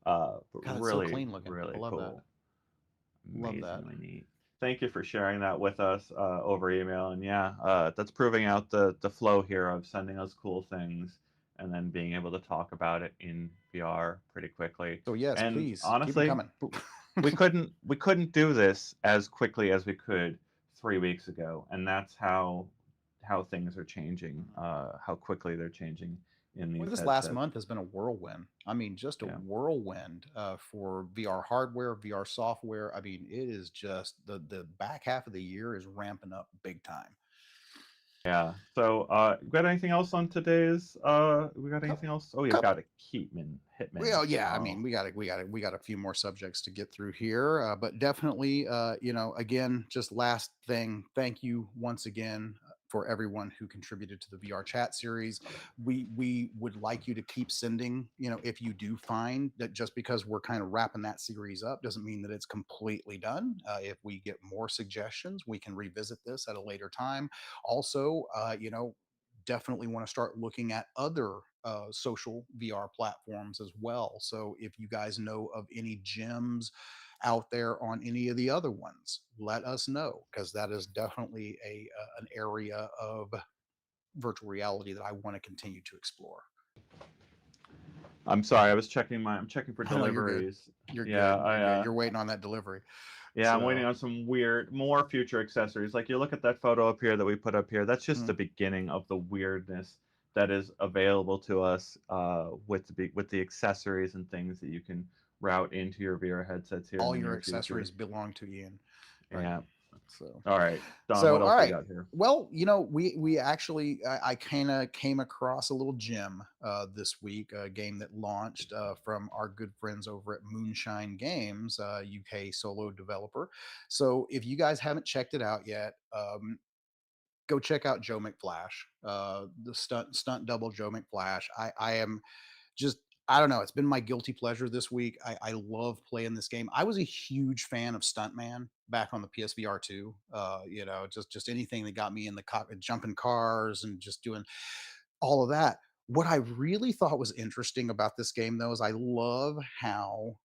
But God, it's so really, clean looking. I really love that. cool. Love that. Amazingly neat. Thank you for sharing that with us over email. And yeah, that's proving out the flow here of sending us cool things and then being able to talk about it in VR pretty quickly. So yes, And please keep them honestly, coming. we couldn't do this as quickly as we could 3 weeks ago, and that's how things are changing, how quickly they're changing in Well, these this last headsets. month has been a whirlwind. I mean, just a Yeah. whirlwind for VR hardware, VR software. I mean, it is just the back half of the year is ramping up big time. Yeah. So, we got anything else on today's? We got anything else? Oh, you've Couple, got a Hitman. well, yeah, I mean, we got a few more subjects to get through here, but definitely, again, just last thing, thank you once again for everyone who contributed to the VR chat series. We would like you to keep sending, if you do find that just because we're kind of wrapping that series up doesn't mean that it's completely done. If we get more suggestions, we can revisit this at a later time. Also, definitely want to start looking at other social VR platforms as well. So if you guys know of any gems out there on any of the other ones, let us know because that is definitely a an area of virtual reality that I want to continue to explore. I'm sorry, I'm checking for Oh no, you're good. deliveries. You're Yeah, good. You're good. You're waiting on that delivery. yeah, I'm waiting So on some more future accessories. Like you look at that photo up here that we put up here. That's just mm, the beginning of the weirdness that is available to us with the accessories and things that you can route into your VR headsets here in all the your near future. accessories belong to Ian. Right. Yeah. So All right, Don. So, What all else we right. got here? Well, we actually I kind of came across a little gem this week, a game that launched from our good friends over at Moonshine Games, UK solo developer. So, if you guys haven't checked it out yet, go check out Joe McFlash, the stunt double Joe McFlash. I am just I don't know. It's been my guilty pleasure this week. I love playing this game. I was a huge fan of Stuntman back on the PSVR 2. Just anything that got me in the cockpit, jumping cars and just doing all of that. What I really thought was interesting about this game, though, is I love how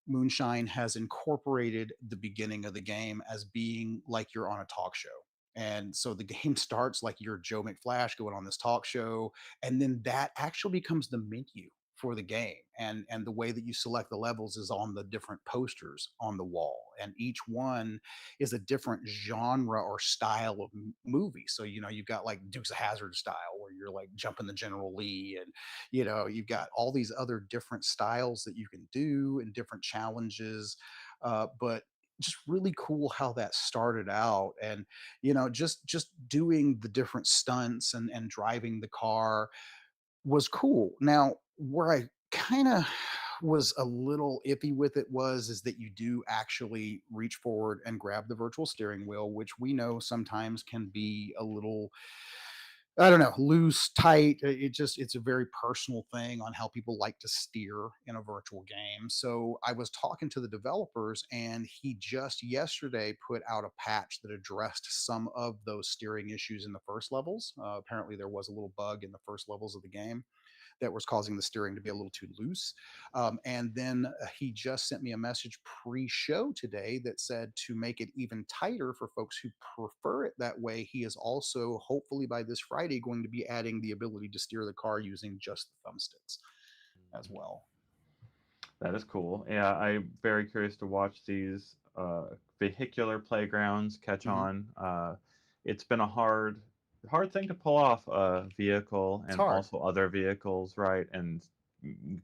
Moonshine has incorporated the beginning of the game as being like you're on a talk show. And so the game starts like you're Joe McFlash going on this talk show, and then that actually becomes the menu for the game. And the way that you select the levels is on the different posters on the wall, and each one is a different genre or style of movie. So you've got like Dukes of Hazzard style, where you're like jumping the General Lee, and you've got all these other different styles that you can do and different challenges. But just really cool how that started out. And just doing the different stunts and driving the car was cool. Now, where I kind of was a little iffy with it was is that you do actually reach forward and grab the virtual steering wheel, which we know sometimes can be a little, I don't know, loose, tight. It's a very personal thing on how people like to steer in a virtual game. So I was talking to the developers, and he just yesterday put out a patch that addressed some of those steering issues in the first levels. Apparently, there was a little bug in the first levels of the game that was causing the steering to be a little too loose. And then he just sent me a message pre-show today that said to make it even tighter for folks who prefer it that way, he is also hopefully by this Friday going to be adding the ability to steer the car using just the thumbsticks as well. That is cool. Yeah, I'm very curious to watch these vehicular playgrounds catch Mhm. on. It's been a hard thing to pull off a vehicle It's and hard. also other vehicles, right? And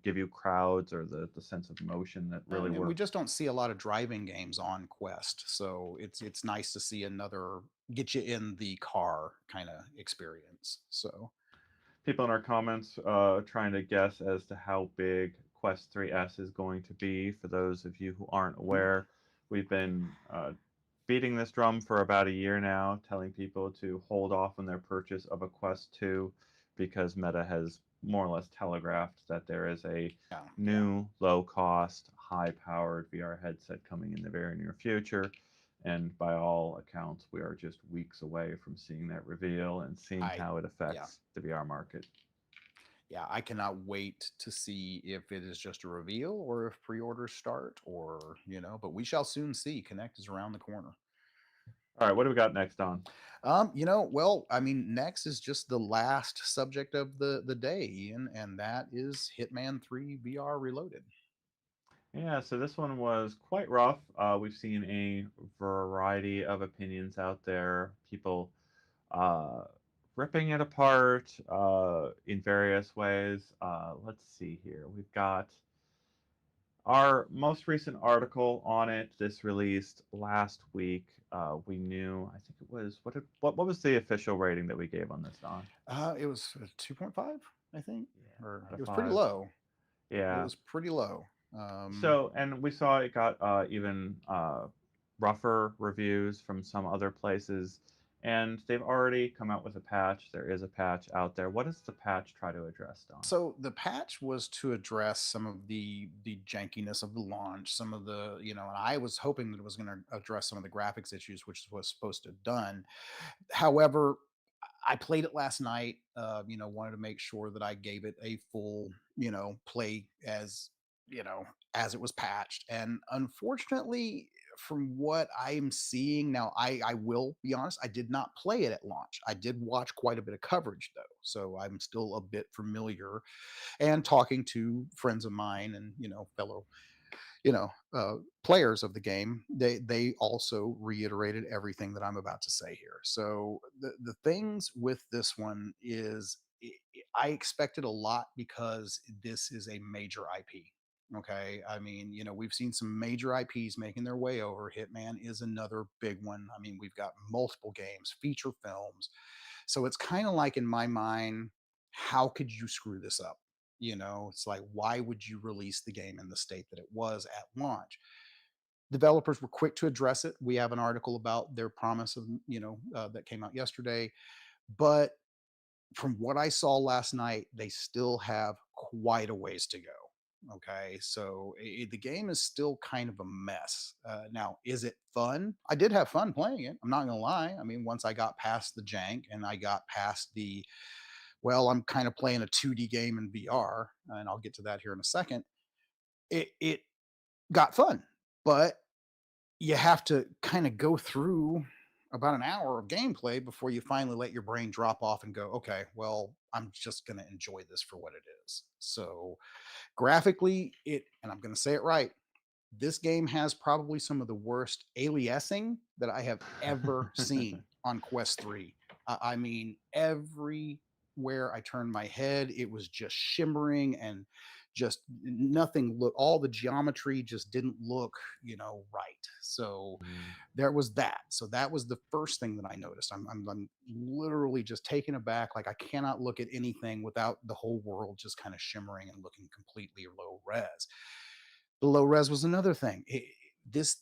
give you crowds or the sense of motion that really And we works. just don't see a lot of driving games on Quest, so it's nice to see another get you in the car kind of experience. So People in our comments trying to guess as to how big Quest 3S is going to be. For those of you who aren't aware, we've been beating this drum for about a year now, telling people to hold off on their purchase of a Quest 2 because Meta has more or less telegraphed that there is a yeah. new, low cost, high powered VR headset coming in the very near future. And by all accounts, we are just weeks away from seeing that reveal and seeing I how it yeah. affects the VR market. Yeah, I cannot wait to see if it is just a reveal or if pre-orders start, or, but we shall soon see. Connect is around the corner. All right, what do we got next on? Well, I mean, next is just the last subject of the day, Ian, and that is Hitman 3 VR Reloaded. Yeah, so this one was quite rough. We've seen a variety of opinions out there. People uh, ripping it apart in various ways. Let's see here. We've got our most recent article on it. This released last week. We knew. I think it was what was the official rating that we gave on this, Don? It was 2.5, I think, Yeah, or out it of was pretty five. low. It Yeah. was pretty low. So, and we saw it got even rougher reviews from some other places, and they've already come out with a patch. There is a patch out there. What does the patch try to address, Don? So the patch was to address some of the jankiness of the launch, some of the, and I was hoping that it was going to address some of the graphics issues, which was supposed to have done. However, I played it last night. Wanted to make sure that I gave it a full, play as you know as it was patched. And unfortunately, from what I'm seeing now, I will be honest, I did not play it at launch. I did watch quite a bit of coverage though, so I'm still a bit familiar. And talking to friends of mine and fellow players of the game, they also reiterated everything that I'm about to say here. So the things with this one is I expected a lot because this is a major IP. Okay, I mean, we've seen some major IPs making their way over. Hitman is another big one. I mean, we've got multiple games, feature films. So it's kind of like in my mind, how could you screw this up? It's like, why would you release the game in the state that it was at launch? Developers were quick to address it. We have an article about their promise of, that came out yesterday. But from what I saw last night, they still have quite a ways to go. Okay. So the game is still kind of a mess. Now, is it fun? I did have fun playing it. I'm not going to lie. I mean, once I got past the jank and I got past I'm kind of playing a 2D game in VR, and I'll get to that here in a second. It got fun, but you have to kind of go through about an hour of gameplay before you finally let your brain drop off and go, okay, well, I'm just going to enjoy this for what it is. So graphically, and I'm going to say it right, this game has probably some of the worst aliasing that I have ever seen on Quest 3. I mean, everywhere I turned my head, it was just shimmering and just nothing look all the geometry just didn't look, right. So Mm, there was that. So that was the first thing that I noticed. I'm literally just taken aback. Like I cannot look at anything without the whole world just kind of shimmering and looking completely low res. The low res was another thing. This,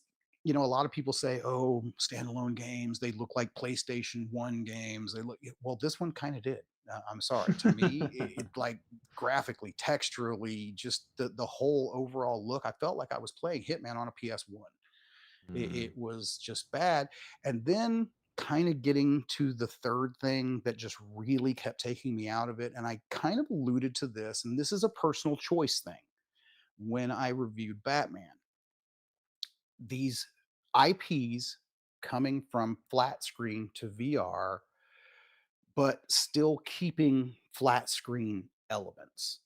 a lot of people say, "Oh, standalone games, they look like PlayStation 1 games." They look well, this one kind of did. I'm sorry. To me, it like graphically, texturally, just the whole overall look, I felt like I was playing Hitman on a PS1. It mm, was just bad. And then kind of getting to the third thing that just really kept taking me out of it, and I kind of alluded to this, and this is a personal choice thing. When I reviewed Batman, these IPs coming from flat screen to VR, but still keeping flat screen elements.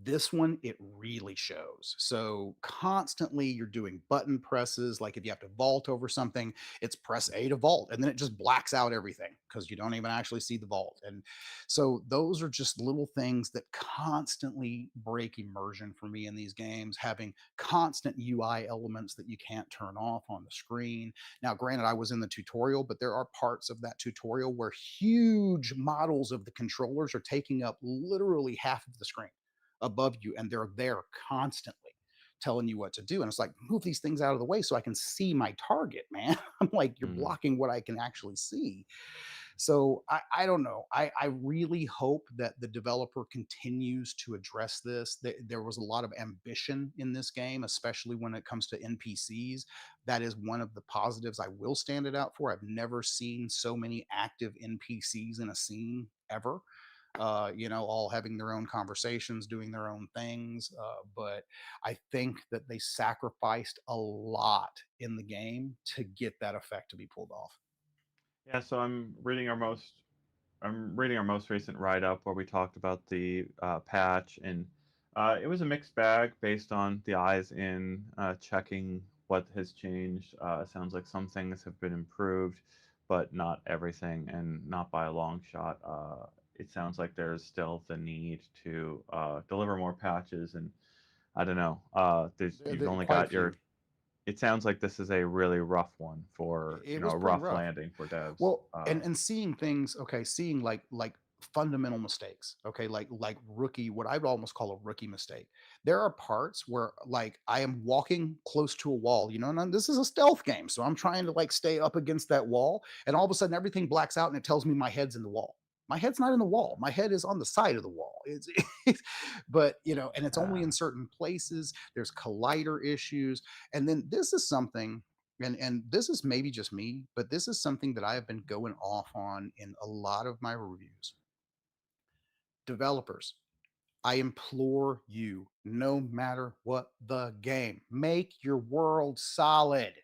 This one, it really shows. So constantly you're doing button presses. Like if you have to vault over something, it's press A to vault, and then it just blacks out everything because you don't even actually see the vault. And so those are just little things that constantly break immersion for me in these games, having constant UI elements that you can't turn off on the screen. Now, granted, I was in the tutorial, but there are parts of that tutorial where huge models of the controllers are taking up literally half of the screen above you, and they're there constantly telling you what to do. And it's like, move these things out of the way so I can see my target, man. I'm like, you're mm. blocking what I can actually see. So I don't know. I really hope that the developer continues to address this. There was a lot of ambition in this game, especially when it comes to NPCs. That is one of the positives I will stand it out for. I've never seen so many active NPCs in a scene ever. All having their own conversations, doing their own things. But I think that they sacrificed a lot in the game to get that effect to be pulled off. Yeah, so I'm reading our most recent write up where we talked about the patch, and it was a mixed bag based on the eyes in checking what has changed. It sounds like some things have been improved, but not everything, and not by a long shot. It sounds like there's still the need to deliver more patches, and I don't know. You've only Quite a got few. your. It sounds like this is a really rough one for It was a pretty rough rough. landing for devs. Well, and seeing things, okay, seeing like fundamental mistakes, okay, like rookie, what I'd almost call a rookie mistake. There are parts where like I am walking close to a wall, and this is a stealth game, so I'm trying to like stay up against that wall, and all of a sudden everything blacks out and it tells me my head's in the wall. My head's not in the wall. My head is on the side of the wall. But and it's only Yeah. in certain places. There's collider issues, and then this is something, and this is maybe just me, but this is something that I have been going off on in a lot of my reviews. Developers, I implore you, no matter what the game, make your world solid.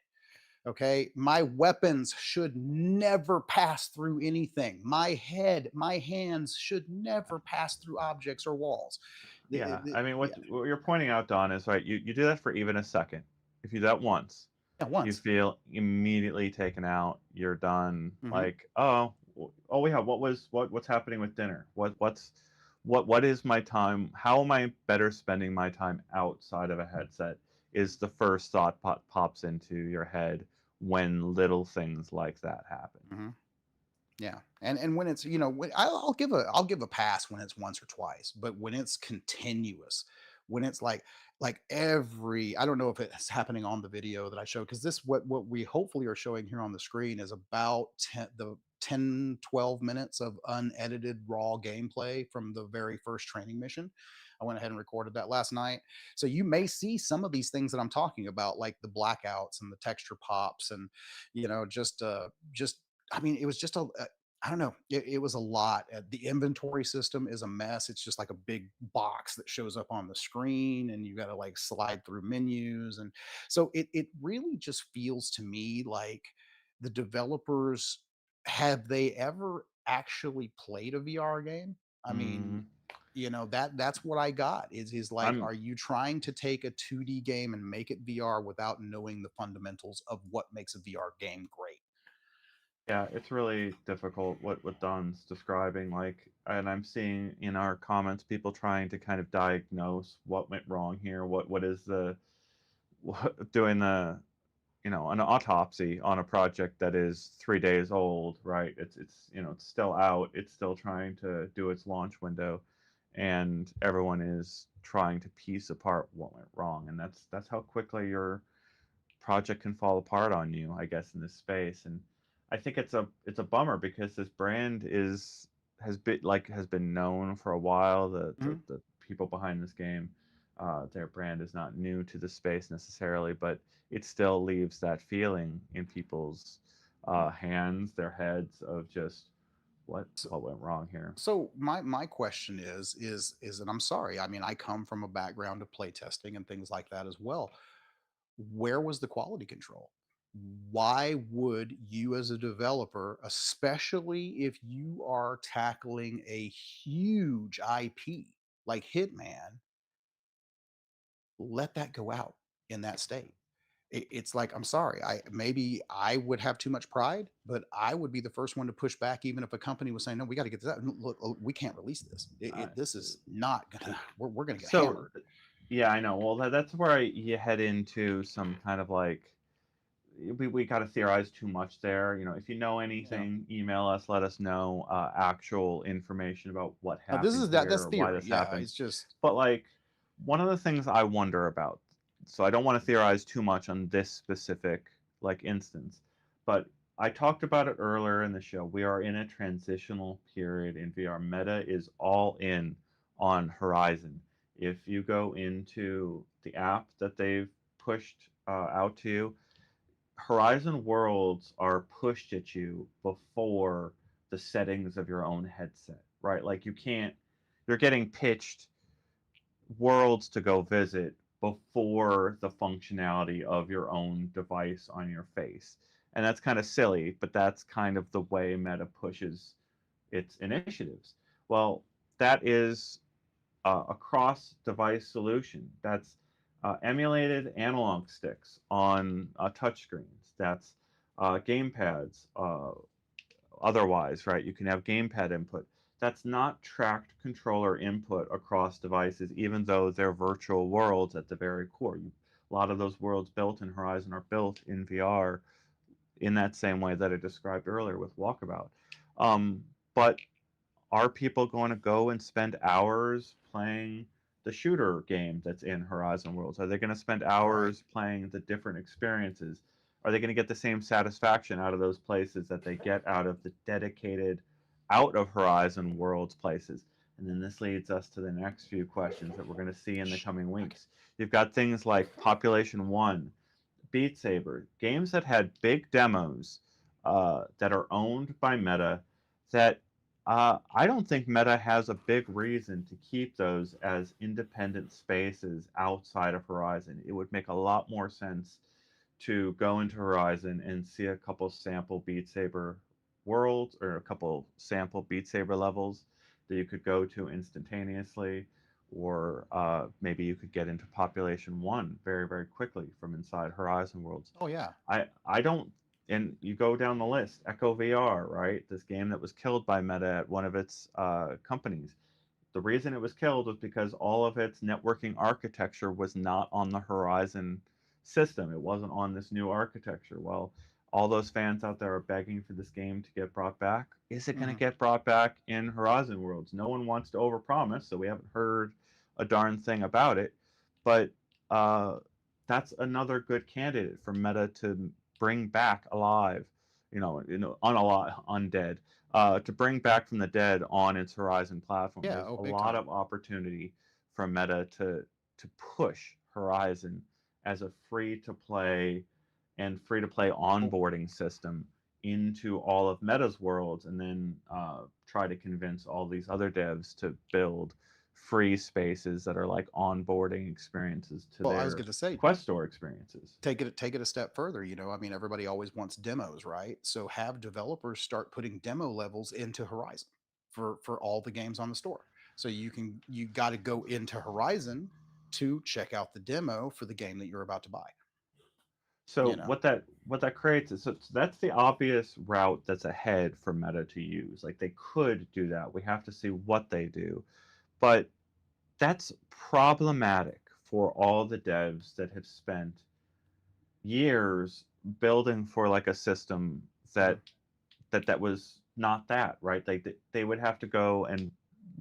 Okay. My weapons should never pass through anything. My head, my hands should never pass through objects or walls. Yeah, I mean, Yeah, what you're pointing out, Don, is right. You do that for even a second. If you do that once, yeah, you once. feel immediately taken out. You're done. Hmm. Like, oh yeah, what's happening with dinner? What is my time? How am I better spending my time outside of a headset? Is the first thought pops into your head when little things like that happen. Hmm. Yeah, and when it's I'll give a pass when it's once or twice, but when it's continuous, when it's like every I don't know if it's happening on the video that I show because this what we hopefully are showing here on the screen is about 10 12 minutes of unedited raw gameplay from the very first training mission. I went ahead and recorded that last night. So you may see some of these things that I'm talking about, like the blackouts and the texture pops and just I mean, it was just I don't know. It was a lot. The inventory system is a mess. It's just like a big box that shows up on the screen, and you got to like slide through menus, and so it really just feels to me like the developers, have they ever actually played a VR game? I mean, Mm, that's what I got is like, I'm are you trying to take a 2D game and make it VR without knowing the fundamentals of what makes a VR game great? Yeah, it's really difficult what Don's describing. Like, and I'm seeing in our comments people trying to kind of diagnose what went wrong here. What is the doing the an autopsy on a project that is 3 days old, right? It's still out. It's still trying to do its launch window, and everyone is trying to piece apart what went wrong. And that's how quickly your project can fall apart on you, I guess, in this space. And I think it's a bummer because this brand has been known for a while. The people behind this game, their brand is not new to the space necessarily, but it still leaves that feeling in people's hands, their heads of just what So, what went wrong here. so my question is, and I'm sorry, I mean, I come from a background of playtesting and things like that as well. Where was the quality control? Why would you, as a developer, especially if you are tackling a huge IP like Hitman, let that go out in that state? It's like, I'm sorry, maybe I would have too much pride, but I would be the first one to push back, even if a company was saying, "No, we got to get this out. Look, we can't release this. Uh, This is not gonna. We're gonna get so hammered." yeah, I know. Well, that's where you head into some kind of like we got to theorize too much there. If you know Yeah. anything, email us, let us know actual information about what Now, this happened is here that's or why theory. this Yeah, happened. it's just But like one of the things I wonder about, so I don't want to theorize too much on this specific like instance, but I talked about it earlier in the show. We are in a transitional period in VR. Meta is all in on Horizon. If you go into the app that they've pushed out to you, Horizon Worlds are pushed at you before the settings of your own headset, right? Like you're getting pitched worlds to go visit before the functionality of your own device on your face. And that's kind of silly, but that's kind of the way Meta pushes its initiatives. Well, that is a cross device solution. That's emulated analog sticks on touchscreens. That's gamepads. Otherwise, right, you can have gamepad input. That's not tracked controller input across devices, even though they're virtual worlds at the very core. A lot of those worlds built in Horizon are built in VR in that same way that I described earlier with Walkabout. But are people going to go and spend hours playing the shooter game that's in Horizon Worlds? Are they going to spend right. hours playing the different experiences? Are they going to get the same satisfaction out of those places that they get out of the dedicated out of Horizon Worlds places? And then this leads us to the next few questions that we're going to see in the Shh, coming okay. weeks. You've got things like Population 1, Beat Saber, games that had big demos that are owned by Meta that I don't think Meta has a big reason to keep those as independent spaces outside of Horizon. It would make a lot more sense to go into Horizon and see a couple sample Beat Saber worlds or a couple sample Beat Saber levels that you could go to instantaneously, or maybe you could get into Population 1 very, very quickly from inside Horizon Worlds. Oh yeah. I don't, and you go down the list, Echo VR, right? This game that was killed by Meta at one of its companies. The reason it was killed was because all of its networking architecture was not on the Horizon system. It wasn't on this new architecture. Well, all those fans out there are begging for this game to get brought back. Is it going to Mhm. get brought back in Horizon Worlds? No one wants to overpromise, so we haven't heard a darn thing about it. But uh, that's another good candidate for Meta to bring back alive, unalive, undead, to bring back from the dead on its Horizon platform. Yeah. There's Oh, a big lot time. of opportunity for Meta to push Horizon as a free to play Oh, onboarding system into all of Meta's worlds, and then try to convince all these other devs to build free spaces that are like onboarding experiences to Well, I was their going to say, Quest Store experiences. take it a step further. I mean, everybody always wants demos, right? So have developers start putting demo levels into Horizon for all the games on the store. So you got to go into Horizon to check out the demo for the game that you're about to buy. So You know, what that creates is, so that's the obvious route that's ahead for Meta to use. Like they could do that. We have to see what they do. But that's problematic for all the devs that have spent years building for like a system Mhm. that that was not that, right. They would have to go and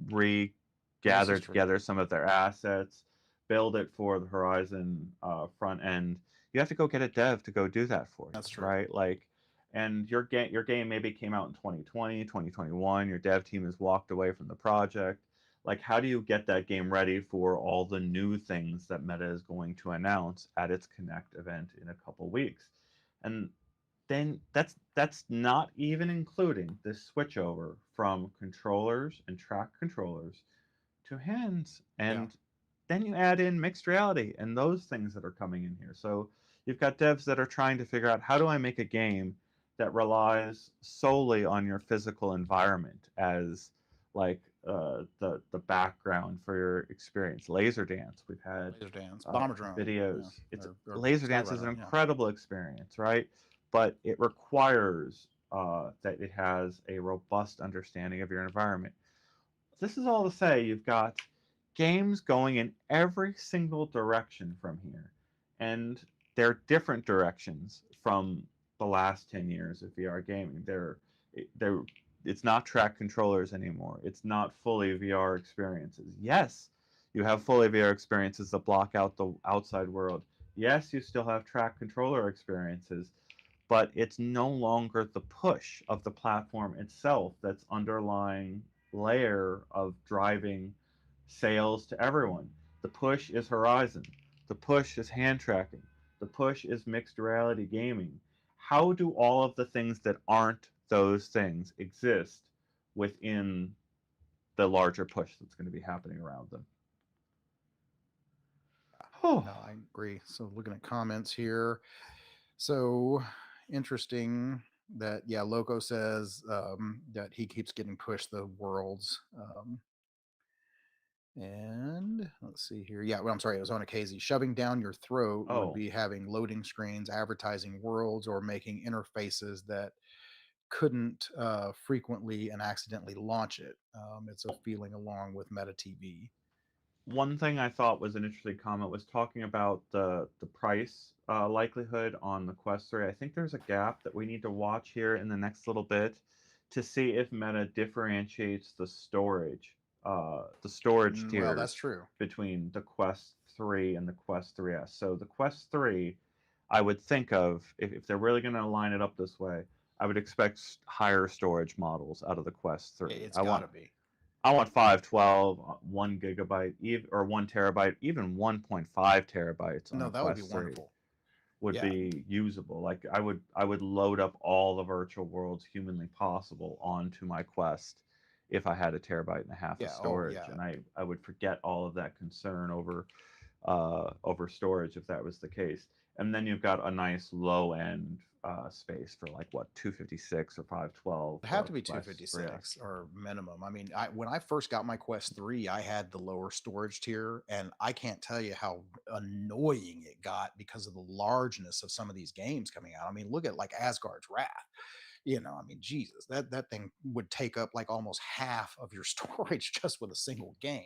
This regather is true. together some of their assets, build it for the Horizon front end. You have to go get a dev to go do that for you, That's true. right? Like, and your game maybe came out in 2020, 2021. Your dev team has walked away from the project. Like, how do you get that game ready for all the new things that Meta is going to announce at its Connect event in a couple weeks? And then that's not even including the switchover from controllers and track controllers to hands. Yeah. And then you add in mixed reality and those things that are coming in here. So you've got devs that are trying to figure out, how do I make a game that relies solely on your physical environment as like the background for your experience. Laser Dance, we've had Laser Dance, uh, Bomber Drone, yeah, videos. It's or Laser Dance is an Skyrunner, yeah. incredible experience, right? But it requires that it has a robust understanding of your environment. This is all to say, you've got games going in every single direction from here, and they're different directions from the last 10 years of VR gaming. They're it's not track controllers anymore. It's not fully VR experiences. Yes, you have fully VR experiences that block out the outside world. Yes, you still have track controller experiences, but it's no longer the push of the platform itself that's underlying layer of driving sales to everyone. The push is Horizon. The push is hand tracking. The push is mixed reality gaming. How do all of the things that aren't those things exist within the larger push that's going to be happening around them? Oh, No, I agree. So looking at comments here, so interesting that yeah, Loco says that he keeps getting pushed the worlds. And let's see here. Yeah, well, I'm sorry, it was on a Casey. Shoving down your throat would oh, be having loading screens, advertising worlds, or making interfaces that couldn't frequently and accidentally launch it. It's a feeling along with Meta TV. one thing I thought was an interesting comment was talking about the price likelihood on the Quest 3. I think there's a gap that we need to watch here in the next little bit to see if Meta differentiates the storage Well, that's tiers true. between the Quest 3 and the Quest 3S. So the Quest 3, I would think of, if they're really going to line it up this way, I would expect higher storage models out of the Quest 3. It's I got want to be. I want 512, 1 gigabyte, or 1 terabyte, even 1.5 terabytes on No, a that would be Quest 3 wonderful. would Yeah, be usable. Like I would load up all the virtual worlds humanly possible onto my Quest if I had 1.5 terabytes of yeah. Oh, storage, yeah. and I would forget all of that concern over storage if that was the case. And then you've got a nice low end space for like what 256 or 512 It'd have for to be Quest 256 3S. or minimum. I mean, when I first got my Quest 3, I had the lower storage tier, and I can't tell you how annoying it got because of the largeness of some of these games coming out. I mean, look at like Asgard's Wrath. I mean, Jesus, that thing would take up like almost half of your storage just with a single game.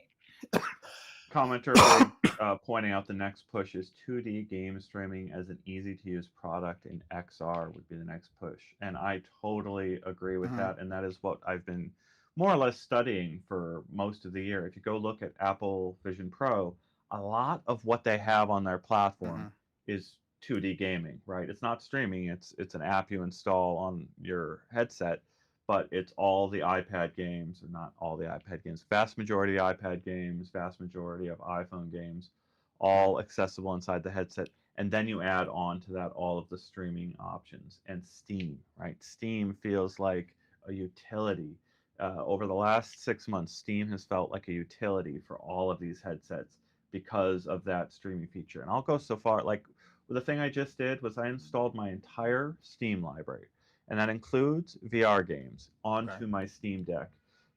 Commenter Big pointing out the next push is 2D game streaming as an easy to use product in XR would be the next push. And I totally agree with Mhm, that. And that is what I've been more or less studying for most of the year. If you go look at Apple Vision Pro, a lot of what they have on their platform mhm. is 2D gaming, right? It's not streaming, it's an app you install on your headset, but it's all the iPad games, or not all the iPad games, vast majority of iPad games, vast majority of iPhone games, all accessible inside the headset. And then you add on to that all of the streaming options and Steam, right? Steam feels like a utility. over the last 6 months, Steam has felt like a utility for all of these headsets because of that streaming feature. And I'll go so far, like the thing I just did was I installed my entire Steam library, and that includes VR games, Okay. onto my Steam Deck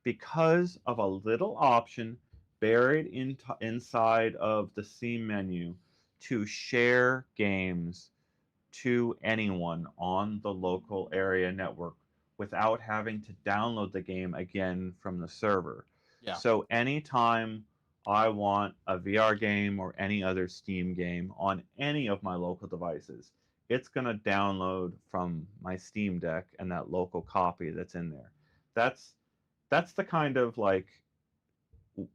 because of a little option buried inside of the Steam menu to share games to anyone on the local area network without having to download the game again from the server. Yeah. So anytime I want a VR game or any other Steam game on any of my local devices, it's going to download from my Steam Deck and that local copy that's in there. That's that's the kind of like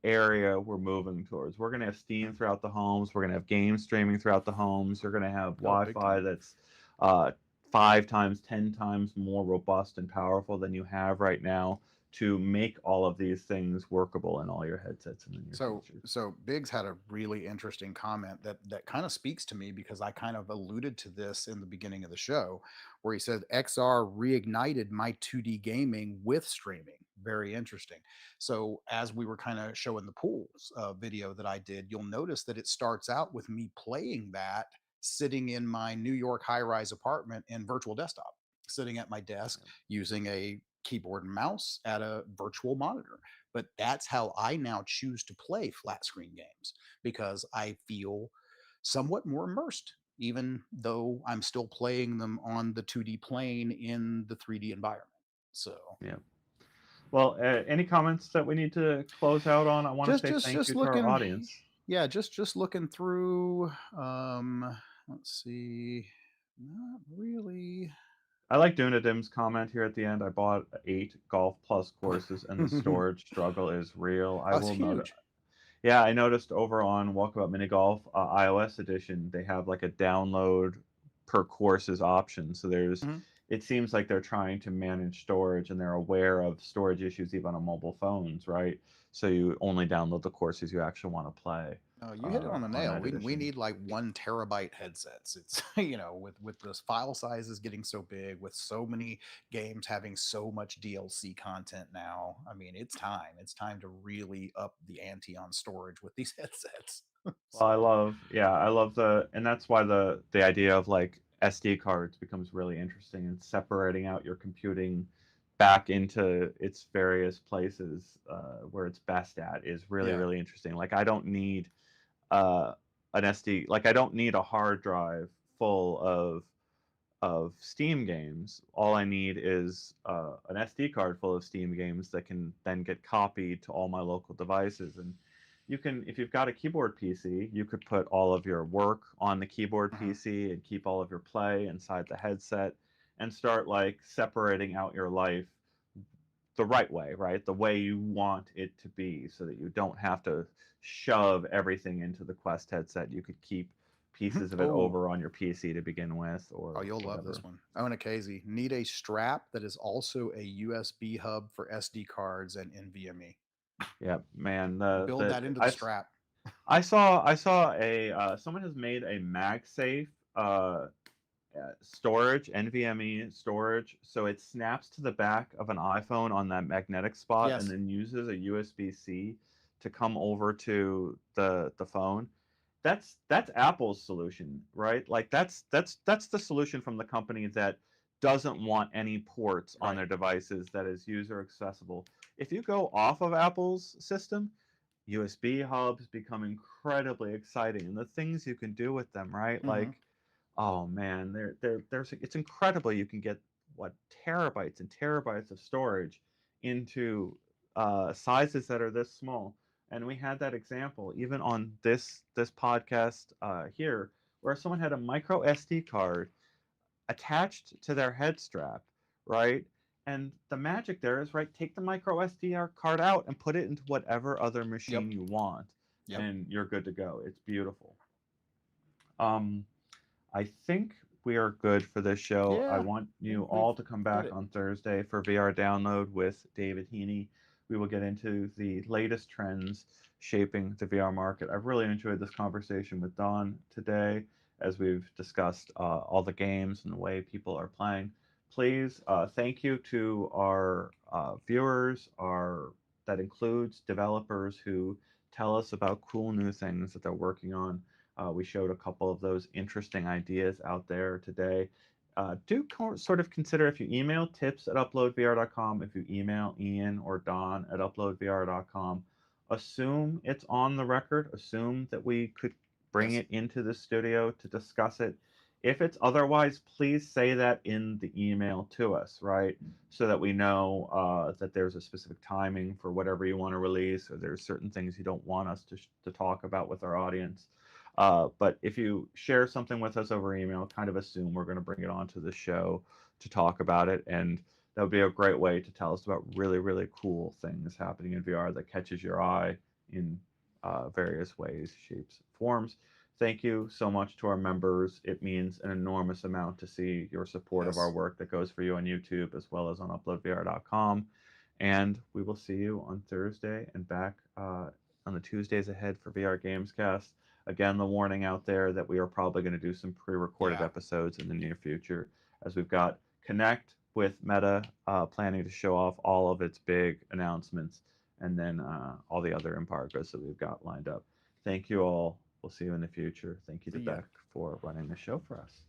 area we're moving towards. We're going to have Steam throughout the homes. We're going to have game streaming throughout the homes. You're going to have Oh, big Wi-Fi time. that's uh, 5 times, 10 times more robust and powerful than you have right now to make all of these things workable in all your headsets in the near So, future. so Biggs had a really interesting comment that kind of speaks to me because I kind of alluded to this in the beginning of the show, where he said XR reignited my 2D gaming with streaming. Very interesting. So, as we were kind of showing the pools video that I did, you'll notice that it starts out with me playing that sitting in my New York high-rise apartment in virtual desktop, sitting at my desk using a keyboard and mouse at a virtual monitor. But that's how I now choose to play flat screen games because I feel somewhat more immersed, even though I'm still playing them on the 2D plane in the 3D environment. So Yeah. Well, any comments that we need to close out on? I want to just say just thank you just to our looking, audience. yeah, just looking through. Let's see, not really. I like Dunadim's comment here at the end. I bought 8 Golf Plus courses, and the Oh, storage struggle is real. I it's will note. huge. Yeah, I noticed over on Walkabout Mini Golf iOS edition, they have like a download per courses option. So there's, Mhm. it seems like they're trying to manage storage and they're aware of storage issues even on mobile phones, right? So you only download the courses you actually want to play Oh, you hit it on the on nail. that We edition. need like 1 terabyte headsets. It's with those file sizes getting so big, with so many games having so much DLC content now. I mean, it's time. It's time to really up the ante on storage with these headsets. Well, So I love and that's why the idea of like SD cards becomes really interesting and separating out your computing back into its various places where it's best at is really, yeah. really interesting. Like I don't need uh, an SD, like I don't need a hard drive full of Steam games. All I need is an SD card full of Steam games that can then get copied to all my local devices. And you can, if you've got a keyboard PC, you could put all of your work on the keyboard Mhm. PC and keep all of your play inside the headset and start like separating out your life the right way, right? The way you want it to be so that you don't have to shove everything into the Quest headset. You could keep pieces of it Oh, over on your PC to begin with oh, or you'll love this whatever. one. Own a Casey. Need a strap that is also a USB hub for SD cards and NVMe. Yeah, man. Build that into the strap. I saw a someone has made a MagSafe storage, NVMe storage, so it snaps to the back of an iPhone on that magnetic spot, and Yes. then uses a USB-C to come over to the phone. That's Apple's solution, right? Like that's the solution from the company that doesn't want any ports on Right. their devices, that is user accessible. If you go off of Apple's system, USB hubs become incredibly exciting, and the things you can do with them, right? Hmm. Like, oh man, there's it's incredible. You can get what terabytes and terabytes of storage into sizes that are this small. And we had that example even on this podcast here, where someone had a micro SD card attached to their head strap, right? And the magic there is, right, take the micro SD card out and put it into whatever other Yep. machine you want, Yep. and you're good to go. It's beautiful. Um, I think we are good for this show. I Yeah. want I you think all we've to come hit back it. on Thursday for VR Download with David Heaney. We will get into the latest trends shaping the VR market. I've really enjoyed this conversation with Don today as we've discussed all the games and the way people are playing. please, thank you to our viewers, that includes developers who tell us about cool new things that they're working on. We showed a couple of those interesting ideas out there today. Sort of consider, if you email tips@uploadvr.com, if you email Ian or Don at uploadvr.com, assume it's on the record, assume that we could bring Yes. it into the studio to discuss it. If it's otherwise, please say that in the email to us, right? So that we know that there's a specific timing for whatever you want to release, or there's certain things you don't want us to talk about with our audience. But if you share something with us over email, kind of assume we're going to bring it onto the show to talk about it. And that would be a great way to tell us about really, really cool things happening in VR that catches your eye in various ways, shapes, forms. Thank you so much to our members. It means an enormous amount to see your support of our Yes. work that goes for you on YouTube as well as on UploadVR.com. And we will see you on Thursday and back on the Tuesdays ahead for VR Gamescast. Again, the warning out there that we are probably going to do some pre-recorded Yeah. episodes in the near future, as we've got Connect with Meta planning to show off all of its big announcements, and then all the other embargoes that we've got lined up. Thank you all. We'll see you in the future. Thank you to See ya. Beck for running the show for us.